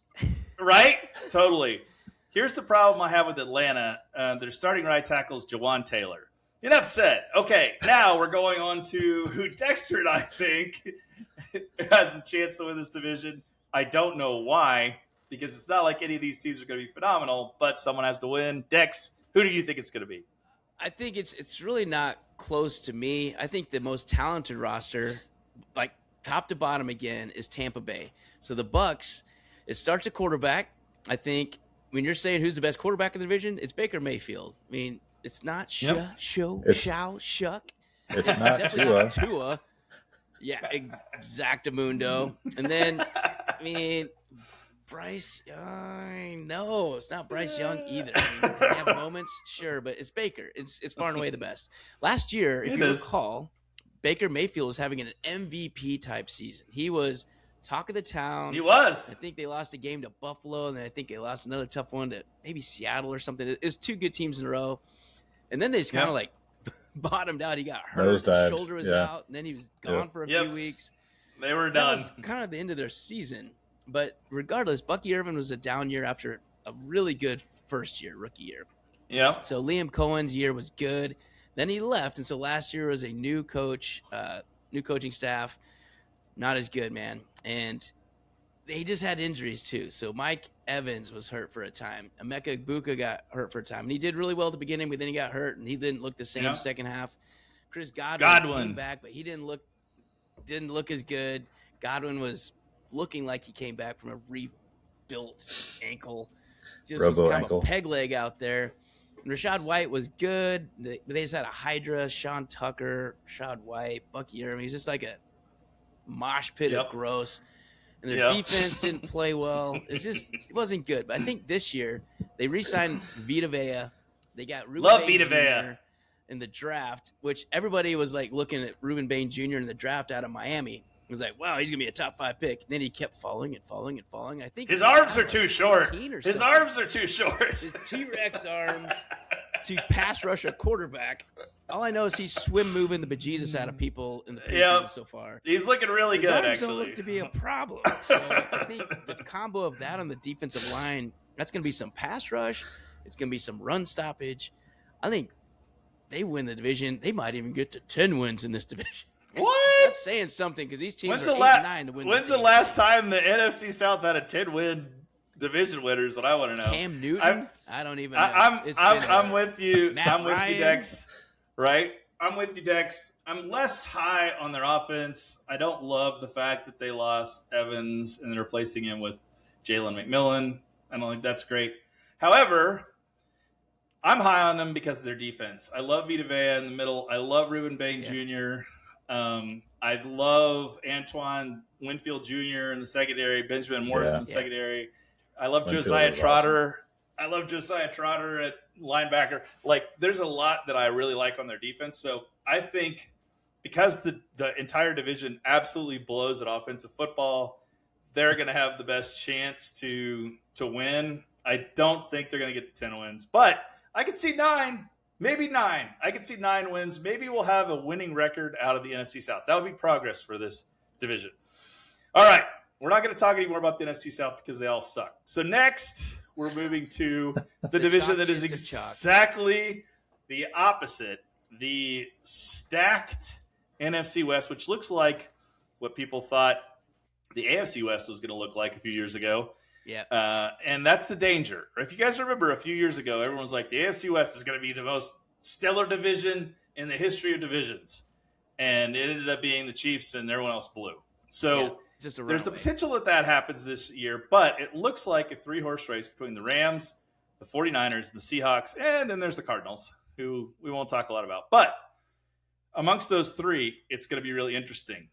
Right? Totally. Here's the problem I have with Atlanta. Their starting right tackle is Jawan Taylor. Enough said. Okay, now we're going on to who Dexter and I think has a chance to win this division. I don't know why, because it's not like any of these teams are going to be phenomenal, but someone has to win. Dex, who do you think it's going to be? I think it's really not close to me. I think the most talented roster, like top to bottom again, is Tampa Bay. So the Bucks, it starts at quarterback. I think when you're saying who's the best quarterback in the division, it's Baker Mayfield. I mean, it's not Shuck. It's not Tua. Yeah, exactamundo. And then, I mean, Bryce Young. No, it's not Bryce Young either. I mean, they have moments, sure, but it's Baker. It's far and away the best. Last year, if you recall, Baker Mayfield was having an MVP type season. He was talk of the town. He was. I think they lost a game to Buffalo, and then I think they lost another tough one to maybe Seattle or something. It was 2 good teams in a row. And then they just kind of like bottomed out. He got hurt. His shoulder was out, and then he was gone for a few weeks. They were done. That was kind of the end of their season. But regardless, Bucky Irvin was a down year after a really good first year, rookie year. Yeah. So Liam Cohen's year was good. Then he left, and so last year was a new coach, new coaching staff. Not as good, man. And they just had injuries too. So Mike Evans was hurt for a time. Emeka Egbuka got hurt for a time. And he did really well at the beginning, but then he got hurt, and he didn't look the same second half. Chris Godwin came back, but he didn't look as good. Godwin was looking like he came back from a rebuilt ankle. Just was kind of a peg leg out there. And Rachaad White was good. They just had a Hydra, Sean Tucker, Rachaad White, Bucky Irvin. He's just like a mosh pit of gross. And their defense didn't play well. It wasn't good. But I think this year they re-signed Vita Vea. They got Ruben Bain Jr. in the draft, which everybody was like looking at Ruben Bain Jr. in the draft out of Miami. It was like, wow, he's gonna be a top 5 pick. And then he kept falling and falling and falling. I think his arms are too short. His arms are too short. His T-Rex arms to pass rush a quarterback. All I know is he's swim moving the bejesus out of people in the preseason so far. He's looking really good, actually. His arms don't look to be a problem. So I think the combo of that on the defensive line, that's going to be some pass rush. It's going to be some run stoppage. I think they win the division. They might even get to 10 wins in this division. What? That's saying something because these teams are 8-9 to win. When's the last time the NFC South had a 10-win division winners? What I want to know. Cam Newton? I don't even know. I'm with you. I'm with you, Dex. Right? I'm with you, Dex. I'm less high on their offense. I don't love the fact that they lost Evans and they're replacing him with Jalen McMillan. I don't think that's great. However, I'm high on them because of their defense. I love Vita Vea in the middle. I love Ruben Bain Jr. I love Antoine Winfield Jr. in the secondary, Benjamin Morris in the secondary. I love Josiah Trotter. Awesome. I love Josiah Trotter at linebacker. Like, there's a lot that I really like on their defense. So I think because the entire division absolutely blows at offensive football, they're going to have the best chance to win. I don't think they're going to get to 10 wins, but I could see 9, maybe 9. I could see 9 wins. Maybe we'll have a winning record out of the NFC South. That would be progress for this division. All right. We're not going to talk anymore about the NFC South because they all suck. So next, we're moving to the division that is exactly the opposite. The stacked NFC West, which looks like what people thought the AFC West was going to look like a few years ago. Yeah. And that's the danger. If you guys remember a few years ago, everyone was like, the AFC West is going to be the most stellar division in the history of divisions. And it ended up being the Chiefs and everyone else blew. So there's a potential that happens this year, but it looks like a 3-horse race between the Rams, the 49ers, the Seahawks, and then there's the Cardinals, who we won't talk a lot about. But amongst those 3, it's going to be really interesting.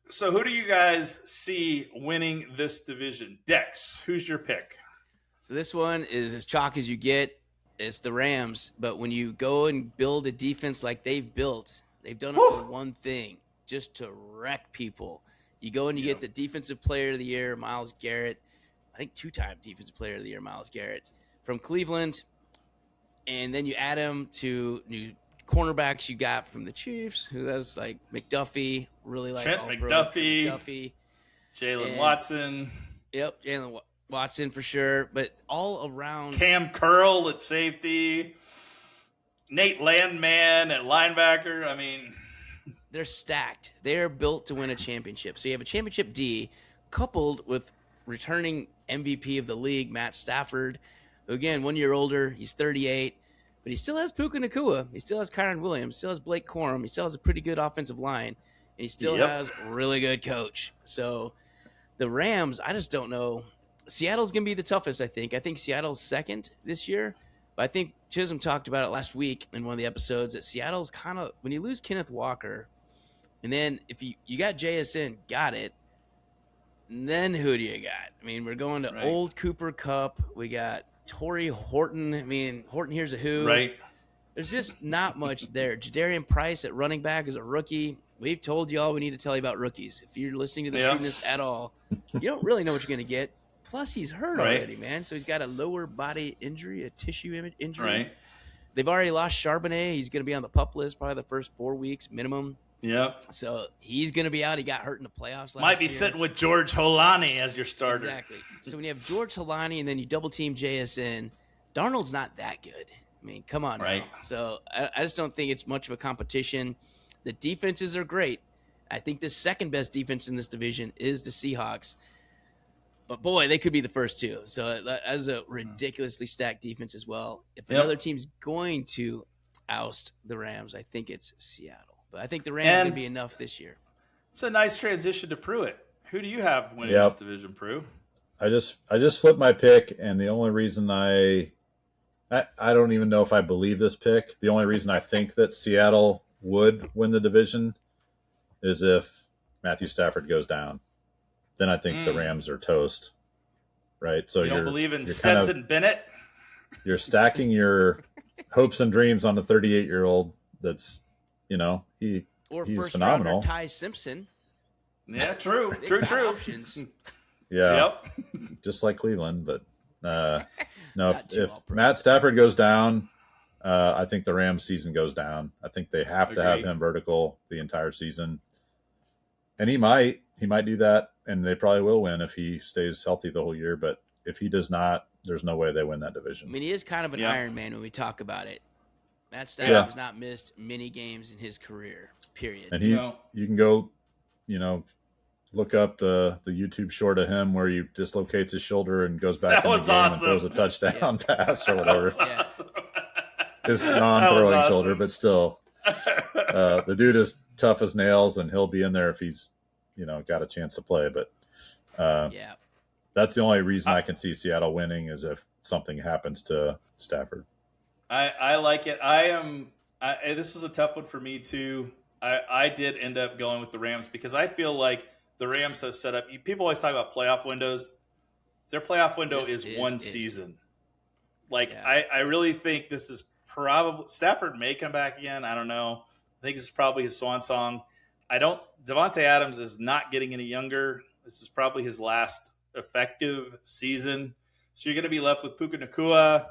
So who do you guys see winning this division? Dex, who's your pick? So this one is as chalk as you get. It's the Rams. But when you go and build a defense like they've built, they've done it for one thing. just to wreck people. You go and you get the defensive player of the year, Myles Garrett. I think 2-time defensive player of the year, Myles Garrett from Cleveland. And then you add him to new cornerbacks you got from the Chiefs, who was like McDuffie, really like Trent McDuffie, Jalen Watson. Yep, Jalen Watson for sure. But all around, Cam Curl at safety, Nate Landman at linebacker. I mean, they're stacked. They're built to win a championship. So you have a championship D coupled with returning MVP of the league, Matt Stafford, who, again, 1 year older. He's 38, but he still has Puka Nacua. He still has Kyron Williams. Still has Blake Corum. He still has a pretty good offensive line, and he still has a really good coach. So the Rams, I just don't know. Seattle's going to be the toughest, I think. I think Seattle's second this year. But I think Chisholm talked about it last week in one of the episodes that Seattle's kind of, when you lose Kenneth Walker, and then if you got JSN, got it, and then who do you got? I mean, we're going to old Cooper Kupp. We got Torrey Horton. I mean, Horton here's a who. Right. There's just not much there. Jadarian Price at running back is a rookie. We've told you all we need to tell you about rookies. If you're listening to the Shrewdness at all, you don't really know what you're going to get. Plus, he's hurt already, man. So he's got a lower body injury, a tissue injury. Right. They've already lost Charbonnet. He's going to be on the PUP list probably the first 4 weeks minimum. Yep. So he's going to be out. He got hurt in the playoffs last year. Might be sitting with George Holani as your starter. Exactly. So when you have George Holani and then you double team JSN, Darnold's not that good. I mean, come on. Right. Now. So I just don't think it's much of a competition. The defenses are great. I think the second best defense in this division is the Seahawks. But, boy, they could be the first two. So that is a ridiculously stacked defense as well. If another team's going to oust the Rams, I think it's Seattle. But I think the Rams are going to be enough this year. It's a nice transition to Pruitt. Who do you have winning this division, Pruitt? I just flipped my pick, and the only reason I don't even know if I believe this pick. The only reason I think that Seattle would win the division is if Matthew Stafford goes down. Then I think the Rams are toast, right? So you don't believe in Stetson Bennett? You're stacking your hopes and dreams on the 38-year-old that's, he's first phenomenal. Rounder, Ty Simpson. Yeah, true. Options. Yeah, just like Cleveland. But no, if Matt Stafford goes down, I think the Rams season goes down. I think they have to have him vertical the entire season. And he might do that, and they probably will win if he stays healthy the whole year. But if he does not, there's no way they win that division. I mean, he is kind of an Iron Man when we talk about it. Matt Stafford has not missed many games in his career, period. And you can go, look up the YouTube short of him where he dislocates his shoulder and goes back in the game and throws a touchdown pass or whatever. Awesome. His non-throwing shoulder, but still. The dude is tough as nails, and he'll be in there if he's, got a chance to play. But that's the only reason I can see Seattle winning is if something happens to Stafford. I like it. This was a tough one for me too. I did end up going with the Rams because I feel like the Rams have set up. People always talk about playoff windows. Their playoff window is one season. I really think this is probably Stafford may come back again. I don't know. I think this is probably his swan song. Devontae Adams is not getting any younger. This is probably his last effective season. So you're going to be left with Puka Nacua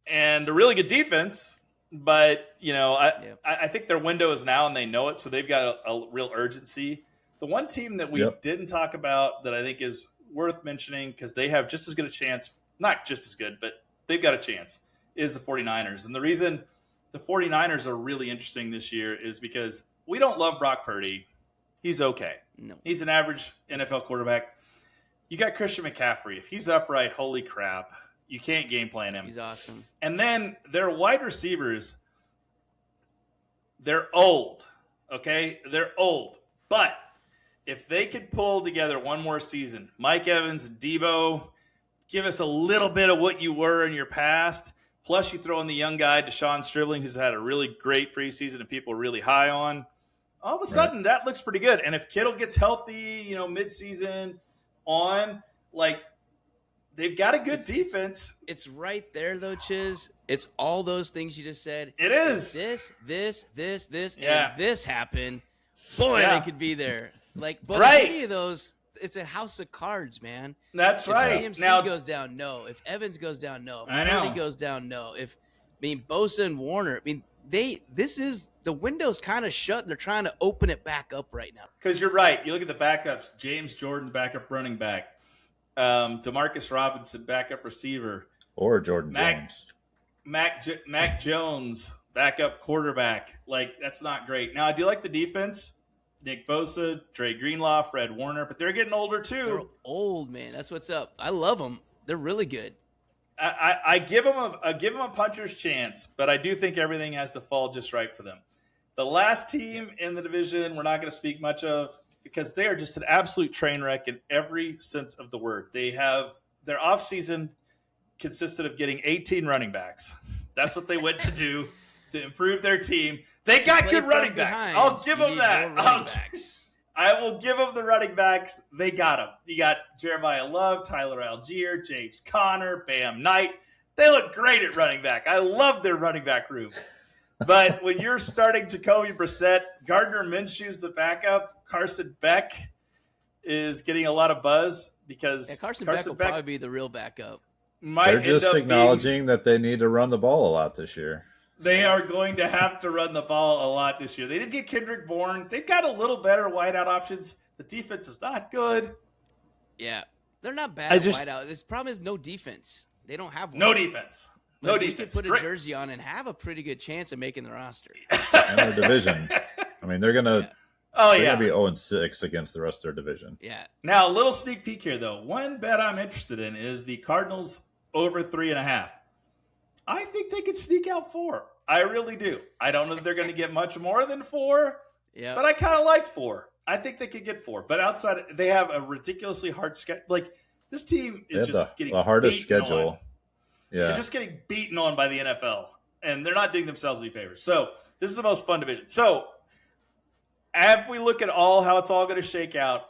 and a really good defense. But, I think their window is now and they know it. So they've got a real urgency. The one team that we didn't talk about that I think is worth mentioning because they have just as good a chance, not just as good, but they've got a chance, is the 49ers. And the reason the 49ers are really interesting this year is because we don't love Brock Purdy. He's okay. No. He's an average NFL quarterback. You got Christian McCaffrey. If he's upright, holy crap, you can't game plan him. He's awesome. And then their wide receivers, they're old, okay? They're old. But if they could pull together one more season, Mike Evans and Debo, give us a little bit of what you were in your past, plus you throw in the young guy, Deshaun Stribling, who's had a really great preseason and people are really high on, all of a sudden that looks pretty good. And if Kittle gets healthy, midseason on, They've got a good defense. It's right there, though, Chiz. It's all those things you just said. It is. If this, Yeah. and this happened, boy, Yeah. they could be there. Like, but Right. any of those, it's a house of cards, man. That's right. If CMC Now, goes down, no. If Evans goes down, no. If I know. Purdy goes down, no. Bosa and Warner, the window's kind of shut. They're trying to open it back up right now. because you're right. You look at the backups. James Jordan, backup running back. Demarcus Robinson, backup receiver. Or Jordan James. Mac Jones, backup quarterback. Like, that's not great. Now, I do like the defense. Nick Bosa, Dre Greenlaw, Fred Warner, but they're getting older too. They're old, man. That's what's up. I love them. They're really good. I give them a puncher's chance, but I do think everything has to fall just right for them. The last team in the division, we're not going to speak much of because they are just an absolute train wreck in every sense of the word. They have their offseason consisted of getting 18 running backs. That's what they went to do to improve their team. They got good running backs. I'll give them that. I will give them the running backs. They got them. You got Jeremiah Love, Tyler Algier, James Conner, Bam Knight. They look great at running back. I love their running back room. But when you're starting Jacoby Brissett, Gardner Minshew's the backup. Carson Beck is getting a lot of buzz because Carson Beck will probably be the real backup. They're just acknowledging that they need to run the ball a lot this year. They are going to have to run the ball a lot this year. They did get Kendrick Bourne. They've got a little better wideout options. The defense is not good. Yeah, they're not bad at wideout. This problem is no defense. They don't have one. No defense. No defense. We could put a jersey on and have a pretty good chance of making the roster. And their division. I mean, they're gonna. Oh, they're yeah. gonna be 0-6 against the rest of their division. Yeah. Now, a little sneak peek here, though. One bet I'm interested in is the Cardinals over 3.5. I think they could sneak out 4. I really do. I don't know that they're going to get much more than 4, but I kind of like 4. I think they could get 4. But outside, they have a ridiculously hard schedule. Like, this team is just getting the hardest beaten schedule. on. Yeah. They're just getting beaten on by the NFL, and they're not doing themselves any favors. So this is the most fun division. So if we look at how it's all going to shake out,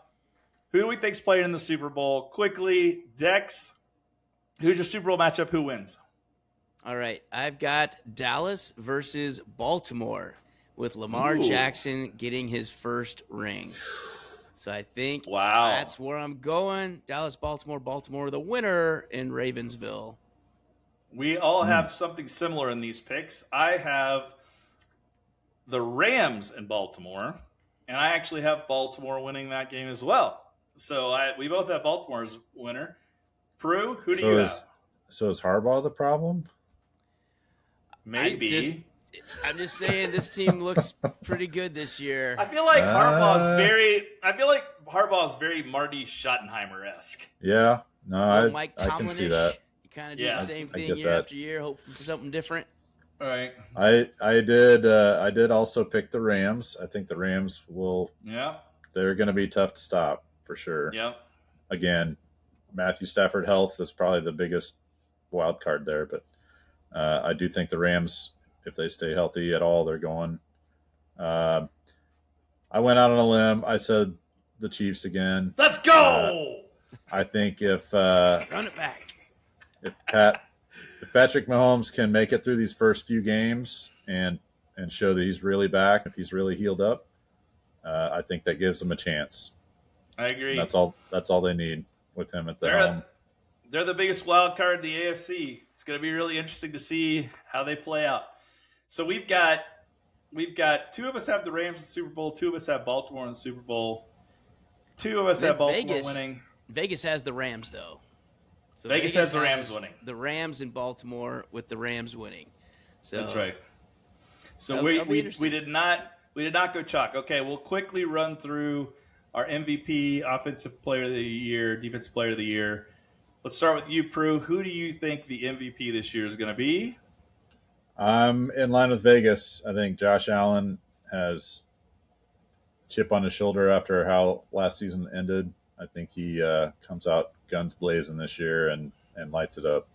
who do we think's playing in the Super Bowl? Quickly, Dex, who's your Super Bowl matchup? Who wins? All right. I've got Dallas versus Baltimore with Lamar Jackson getting his first ring. So I think that's where I'm going. Dallas, Baltimore, the winner in Ravensville. We all have something similar in these picks. I have the Rams in Baltimore, and I actually have Baltimore winning that game as well. So we both have Baltimore as winner. Prue, who do you have? So is Harbaugh the problem? Maybe. I'm just saying this team looks pretty good this year. I feel like Harbaugh's very Marty Schottenheimer-esque. Yeah. No, Mike I can see that. You kind of do the same thing year after year, hoping for something different. All right. I did also pick the Rams. I think the Rams will. Yeah. They're going to be tough to stop for sure. Yep. Again, Matthew Stafford health is probably the biggest wild card there, but I do think the Rams, if they stay healthy at all, they're going. I went out on a limb. I said the Chiefs again. Let's go. I think if run it back, if Patrick Mahomes can make it through these first few games and show that he's really back, if he's really healed up, I think that gives him a chance. I agree. That's all they need with him at the helm. They're the biggest wild card in the AFC. It's going to be really interesting to see how they play out. So we've got two of us have the Rams in the Super Bowl, two of us have Baltimore in the Super Bowl, two of us have Baltimore winning. Vegas has the Rams though. So Vegas has the Rams winning. The Rams in Baltimore with the Rams winning. So that's right. So we did not go chalk. Okay, we'll quickly run through our MVP, Offensive Player of the Year, Defensive Player of the Year. Let's start with you, Prue. Who do you think the MVP this year is going to be? I'm in line with Vegas. I think Josh Allen has chip on his shoulder after how last season ended. I think he comes out guns blazing this year and lights it up.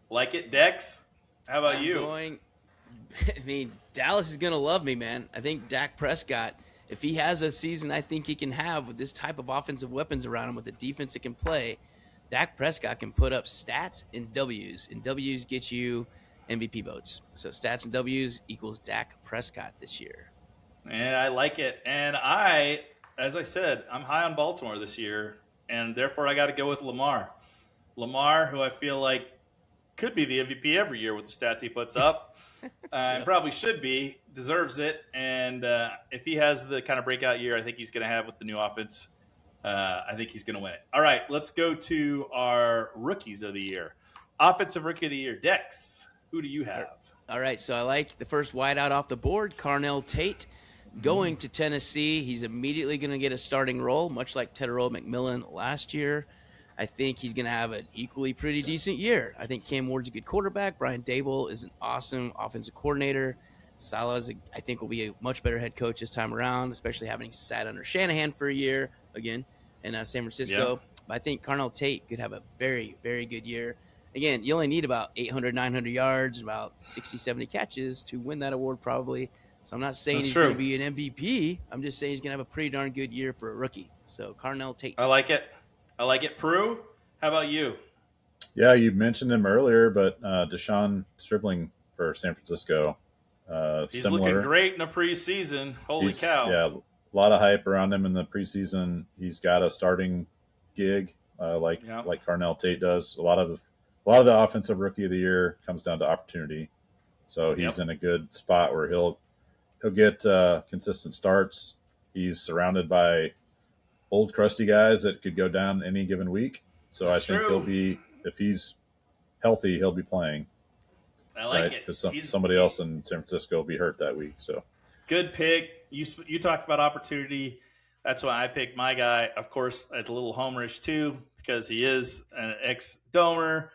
Like it, Dex? How about you? Dallas is going to love me, man. I think Dak Prescott, if he has a season I think he can have with this type of offensive weapons around him with the defense that can play, Dak Prescott can put up stats and W's, and W's get you MVP votes. So stats and W's equals Dak Prescott this year. And I like it. And as I said, I'm high on Baltimore this year, and therefore I got to go with Lamar. Lamar, who I feel like could be the MVP every year with the stats he puts up, and probably should be, deserves it. And if he has the kind of breakout year I think he's going to have with the new offense, I think he's going to win it. All right, let's go to our rookies of the year. Offensive rookie of the year, Dex. Who do you have? All right, so I like the first wideout off the board, Carnell Tate. Going to Tennessee, he's immediately going to get a starting role, much like Tedero McMillan last year. I think he's going to have an equally pretty decent year. I think Cam Ward's a good quarterback. Brian Dable is an awesome offensive coordinator. Saleh, I think, will be a much better head coach this time around, especially having sat under Shanahan for a year again in San Francisco. Yeah. But I think Carnell Tate could have a very, very good year. Again, you only need about 800, 900 yards, about 60, 70 catches to win that award probably. So I'm not saying he's going to be an MVP. I'm just saying he's going to have a pretty darn good year for a rookie. So Carnell Tate. I like it. Prue, how about you? Yeah, you mentioned him earlier, but Deshaun Stribling for San Francisco. He's similar. looking great in the preseason. Holy cow. Yeah, a lot of hype around him in the preseason. He's got a starting gig like Carnell Tate does. A lot of the offensive rookie of the year comes down to opportunity. So he's in a good spot where he'll get consistent starts. He's surrounded by old crusty guys that could go down any given week. So I think he'll be, if he's healthy, he'll be playing. I like it. Because somebody else in San Francisco will be hurt that week. So good pick. You talked about opportunity. That's why I picked my guy. Of course, it's a little homerish too because he is an ex-Domer.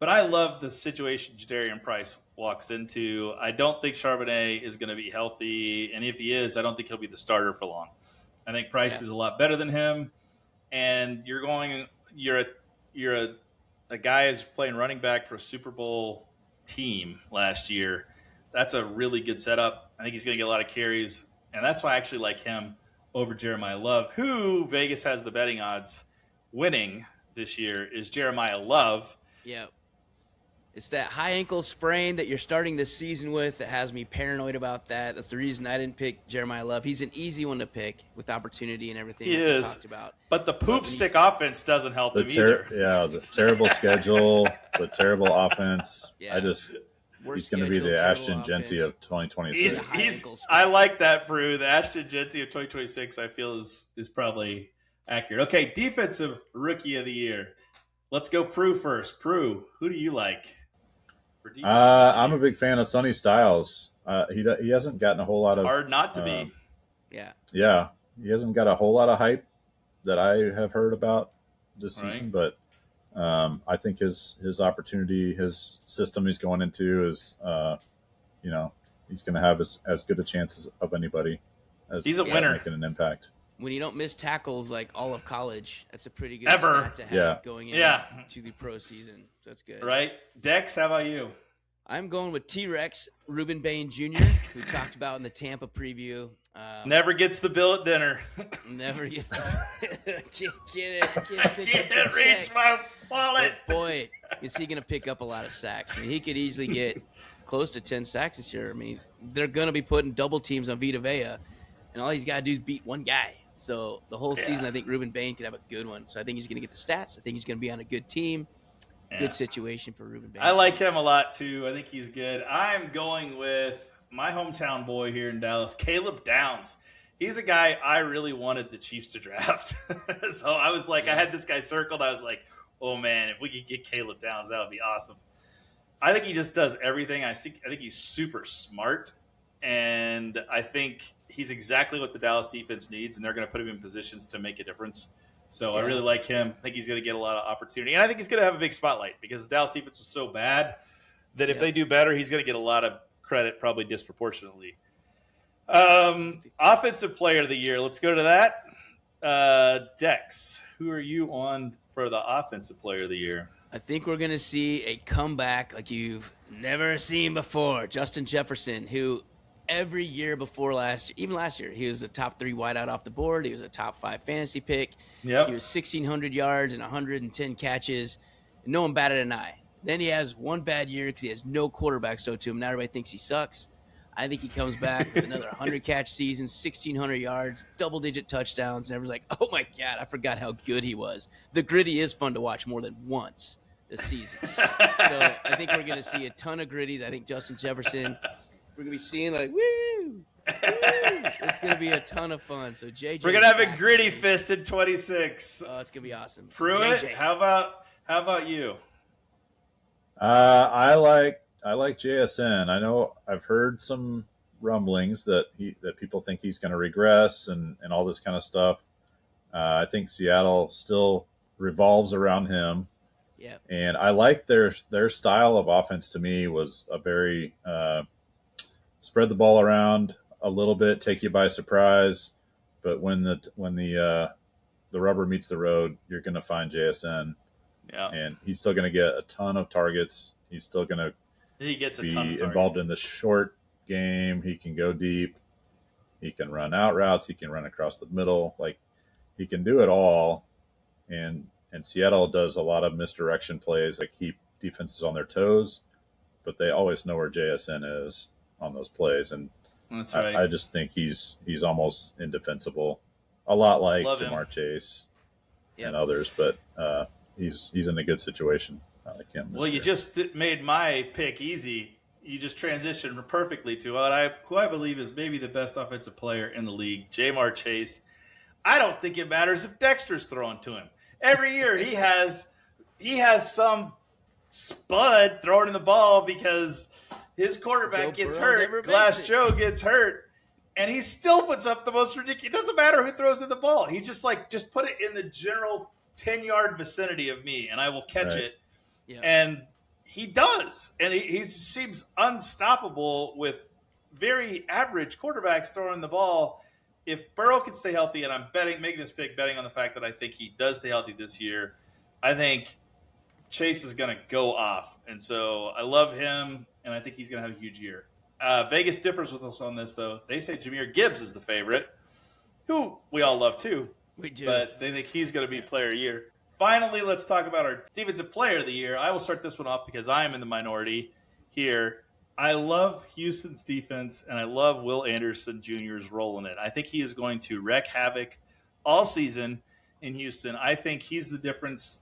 But I love the situation Jadarian Price walks into. I don't think Charbonnet is going to be healthy, and if he is, I don't think he'll be the starter for long. I think Price is a lot better than him, and you're a guy who's playing running back for a Super Bowl team last year. That's a really good setup. I think he's going to get a lot of carries, and that's why I actually like him over Jeremiah Love, who Vegas has the betting odds winning this year is Jeremiah Love. Yeah. It's that high ankle sprain that you're starting this season with that has me paranoid about that. That's the reason I didn't pick Jeremiah Love. He's an easy one to pick with opportunity and everything he is. Talked about. But the poop stick offense doesn't help him either. Yeah, the terrible schedule, the terrible offense. Yeah. He's going to be the Ashton Genty of 2026. I like that, Prue. The Ashton Genty of 2026, I feel, is probably accurate. Okay, defensive rookie of the year. Let's go Prue first. Prue, who do you like? I'm a big fan of Sonny Styles. He hasn't gotten a whole lot of hard not to be. Yeah, he hasn't got a whole lot of hype that I have heard about this season, but I think his opportunity, his system he's going into is, he's going to have as good a chance of anybody. He's a winner, making an impact. When you don't miss tackles like all of college, that's a pretty good stat to have going into the pro season. So that's good. Right. Dex, how about you? I'm going with T-Rex, Ruben Bain Jr., who we talked about in the Tampa preview. Never gets the bill at dinner. Never gets can't can't reach my wallet. But boy, is he going to pick up a lot of sacks. I mean, he could easily get close to 10 sacks this year. I mean, they're going to be putting double teams on Vita Vea, and all he's got to do is beat one guy. So the whole season, I think Ruben Bain could have a good one. So I think he's going to get the stats. I think he's going to be on a good team. Good situation for Ruben Bain. I like him a lot, too. I think he's good. I'm going with my hometown boy here in Dallas, Caleb Downs. He's a guy I really wanted the Chiefs to draft. So I was like, I had this guy circled. I was like, oh, man, if we could get Caleb Downs, that would be awesome. I think he just does everything. I think he's super smart. And I think he's exactly what the Dallas defense needs, and they're going to put him in positions to make a difference. So I really like him. I think he's going to get a lot of opportunity. And I think he's going to have a big spotlight because the Dallas defense was so bad that if they do better, he's going to get a lot of credit, probably disproportionately. Offensive player of the year. Let's go to that. Dex, who are you on for the offensive player of the year? I think we're going to see a comeback like you've never seen before. Justin Jefferson, who every year before last year, even last year, he was a top 3 wideout off the board. He was a top 5 fantasy pick. Yep. He was 1,600 yards and 110 catches. And no one batted an eye. Then he has one bad year because he has no quarterback throw to him. Now everybody thinks he sucks. I think he comes back with another 100-catch season, 1,600 yards, double-digit touchdowns, and everyone's like, oh, my God, I forgot how good he was. The Gritty is fun to watch more than once this season. So I think we're going to see a ton of Gritties. I think Justin Jefferson – we're going to be seeing like, woo! It's going to be a ton of fun. So, JJ. We're going to have a gritty fist in 26. Oh, it's going to be awesome. Pruitt, JJ. how about you? I like JSN. I know I've heard some rumblings that people think he's going to regress and all this kind of stuff. I think Seattle still revolves around him. Yeah. And I like their style of offense. To me, was a very spread the ball around a little bit, take you by surprise. But when the rubber meets the road, you're going to find JSN. Yeah. And he's still going to get a ton of targets. He's still going to be involved in the short game. He can go deep. He can run out routes. He can run across the middle. Like, he can do it all. And Seattle does a lot of misdirection plays that keep defenses on their toes, but they always know where JSN is on those plays. And that's right. I just think he's almost indefensible, a lot like Jamar Chase and others, but he's in a good situation. I like him. Well, you just made my pick easy. You just transitioned perfectly to who I believe is maybe the best offensive player in the league, Jamar Chase. I don't think it matters if Dexter's throwing to him. Every year he has some spud throwing in the ball because his quarterback gets hurt. Glass Joe gets hurt, and he still puts up the most ridiculous. It doesn't matter who throws in the ball. He just put it in the general 10-yard vicinity of me, and I will catch it. Yeah. And he does, and he seems unstoppable with very average quarterbacks throwing the ball. If Burrow can stay healthy, and I'm making this pick betting on the fact that I think he does stay healthy this year, I think Chase is going to go off. And so I love him, and I think he's going to have a huge year. Vegas differs with us on this, though. They say Jahmyr Gibbs is the favorite, who we all love too. We do. But they think he's going to be player of the year. Finally, let's talk about our defensive player of the year. I will start this one off because I am in the minority here. I love Houston's defense, and I love Will Anderson Jr.'s role in it. I think he is going to wreak havoc all season in Houston. I think he's the difference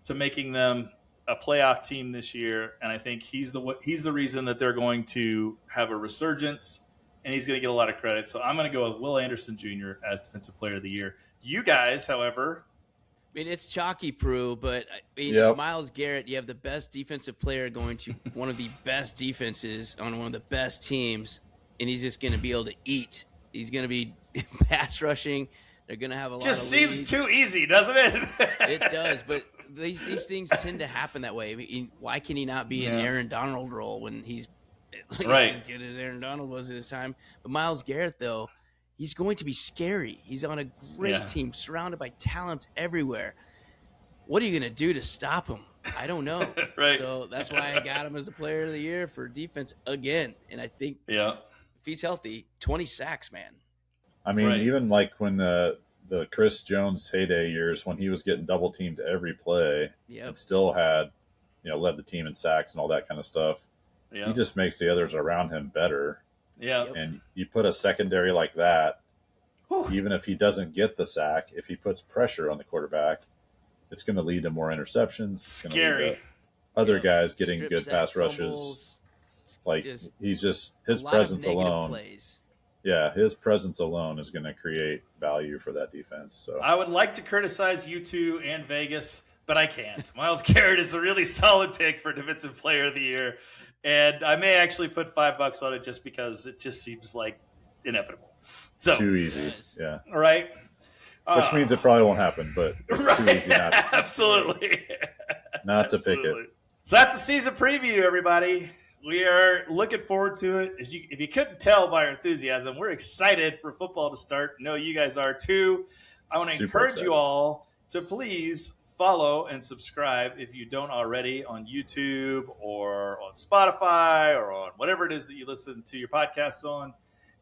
to making them a playoff team this year, and I think he's the reason that they're going to have a resurgence, and he's going to get a lot of credit. So I'm going to go with Will Anderson Jr. as Defensive Player of the Year. You guys, however... I mean, it's chalky, Prue, but it's Myles Garrett. You have the best defensive player going to one of the best defenses on one of the best teams, and he's just going to be able to eat. He's going to be pass rushing. They're going to have a lot of Just seems leads. Too easy, doesn't it? It does, but these things tend to happen that way. I mean, why can he not be an Aaron Donald role when he's as good as Aaron Donald was at his time? But Myles Garrett, though, he's going to be scary. He's on a great team, surrounded by talent everywhere. What are you going to do to stop him? I don't know. Right. So that's why I got him as the player of the year for defense again. And I think if he's healthy, 20 sacks, man. I mean, even like when the Chris Jones heyday years, when he was getting double teamed every play and still had, led the team in sacks and all that kind of stuff. Yep. He just makes the others around him better. Yeah. And you put a secondary like that, even if he doesn't get the sack, if he puts pressure on the quarterback, it's going to lead to more interceptions. Scary. Other guys getting good pass rushes. Like, he's just, his presence alone. Plays. Yeah, his presence alone is going to create value for that defense. So I would like to criticize you two and Vegas, but I can't. Myles Garrett is a really solid pick for Defensive Player of the Year. And I may actually put $5 on it just because it just seems like inevitable. So too easy, yeah. All right. Which means it probably won't happen, but it's too easy not to. Absolutely. Not to pick it. So that's the season preview, everybody. We are looking forward to it. If you couldn't tell by our enthusiasm, we're excited for football to start. I know you guys are too. I want to encourage you all to please follow and subscribe if you don't already on YouTube or on Spotify or on whatever it is that you listen to your podcasts on.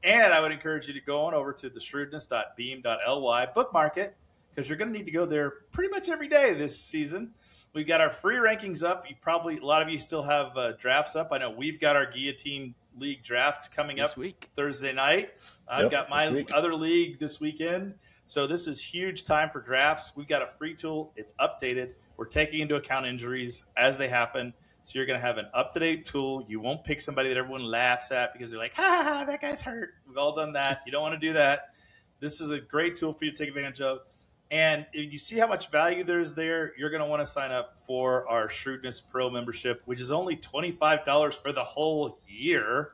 And I would encourage you to go on over to the shrewdness.beam.ly, bookmark it, because you're going to need to go there pretty much every day this season. We've got our free rankings up. A lot of you still have drafts up. I know we've got our Guillotine League draft coming this up week. Thursday night. I've got my other league this weekend. So this is huge time for drafts. We've got a free tool. It's updated. We're taking into account injuries as they happen. So you're going to have an up-to-date tool. You won't pick somebody that everyone laughs at because they're like, ha, that guy's hurt. We've all done that. You don't want to do that. This is a great tool for you to take advantage of. And if you see how much value there is there, you're going to want to sign up for our Shrewdness Pro membership, which is only $25 for the whole year,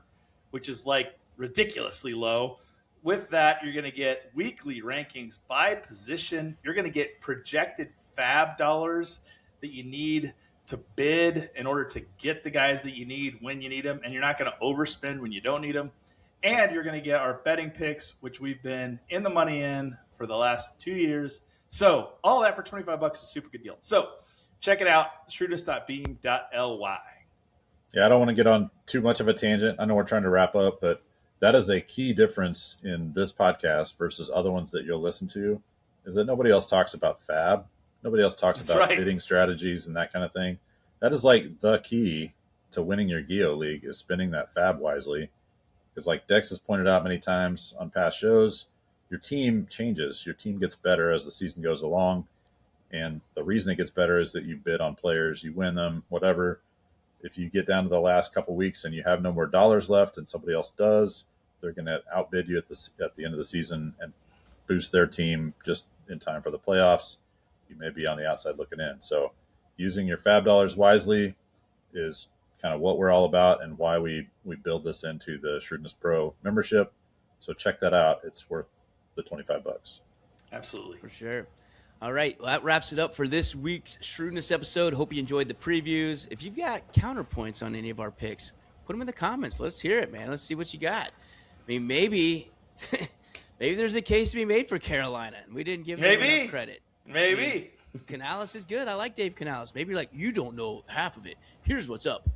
which is like ridiculously low. With that, you're going to get weekly rankings by position. You're going to get projected fab dollars that you need to bid in order to get the guys that you need when you need them. And you're not going to overspend when you don't need them. And you're going to get our betting picks, which we've been in the money in for the last 2 years. So all that for $25 is a super good deal. So check it out, shrewdness.beam.ly. Yeah, I don't want to get on too much of a tangent. I know we're trying to wrap up, but that is a key difference in this podcast versus other ones that you'll listen to, is that nobody else talks about fab. Nobody else talks about bidding strategies and that kind of thing. That is like the key to winning your Geo League, is spending that fab wisely. Because like Dex has pointed out many times on past shows, your team changes. Your team gets better as the season goes along. And the reason it gets better is that you bid on players, you win them, whatever. If you get down to the last couple weeks and you have no more dollars left and somebody else does, they're going to outbid you at the end of the season and boost their team just in time for the playoffs. You may be on the outside looking in. So using your fab dollars wisely is kind of what we're all about and why we build this into the Shrewdness Pro membership. So check that out. It's worth the $25. Absolutely. For sure. All right. Well, that wraps it up for this week's Shrewdness episode. Hope you enjoyed the previews. If you've got counterpoints on any of our picks, put them in the comments. Let's hear it, man. Let's see what you got. I mean, maybe there's a case to be made for Carolina, and we didn't give them enough credit. Maybe. I mean, Canales is good. I like Dave Canales. Maybe you're like, you don't know half of it. Here's what's up.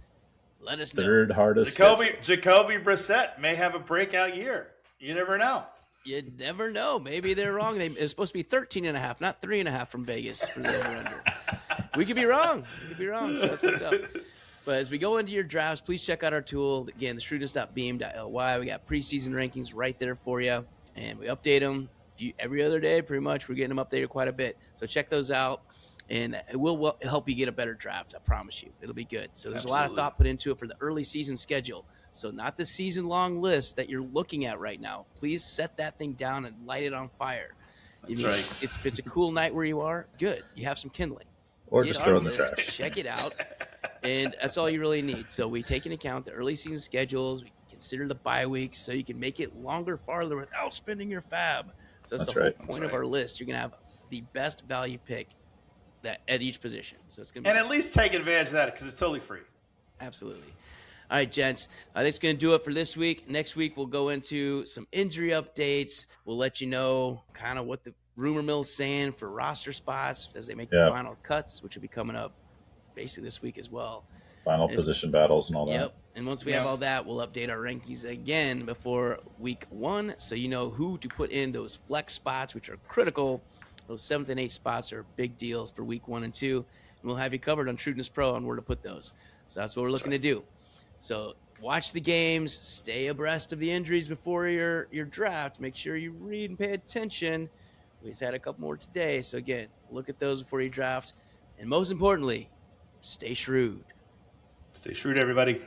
Let us know. Third hardest. Jacoby Brissett may have a breakout year. You never know. You never know. Maybe they're wrong. It's supposed to be 13.5, not 3.5 from Vegas for the over-under. We could be wrong. So that's what's up. But as we go into your drafts, please check out our tool. Again, the shrewdness.beam.ly. We got preseason rankings right there for you, and we update them every other day pretty much. We're getting them updated quite a bit. So check those out, and it will help you get a better draft. I promise you. It'll be good. So there's a lot of thought put into it for the early season schedule. So not the season-long list that you're looking at right now. Please set that thing down and light it on fire. That's right. If it's a cool night where you are, good. You have some kindling. Or just throw in the trash. Check it out. And that's all you really need. So we take into account the early season schedules. We consider the bye weeks so you can make it longer, farther without spending your fab. So that's the whole point of our list. You're going to have the best value pick at each position. So it's going to be at least take advantage of that because it's totally free. Absolutely. All right, gents, I think it's going to do it for this week. Next week, we'll go into some injury updates. We'll let you know kind of what the rumor mill's saying for roster spots as they make the final cuts, which will be coming up basically this week as well. Final position battles and all that. Yep. And once we have all that, we'll update our rankings again before week 1 so you know who to put in those flex spots, which are critical. Those 7th and 8th spots are big deals for week 1 and 2. And we'll have you covered on Shrewdness Pro on where to put those. So that's what we're looking to do. So watch the games, stay abreast of the injuries before your draft. Make sure you read and pay attention. We just had a couple more today. So, again, look at those before you draft. And most importantly, stay shrewd. Stay shrewd, everybody.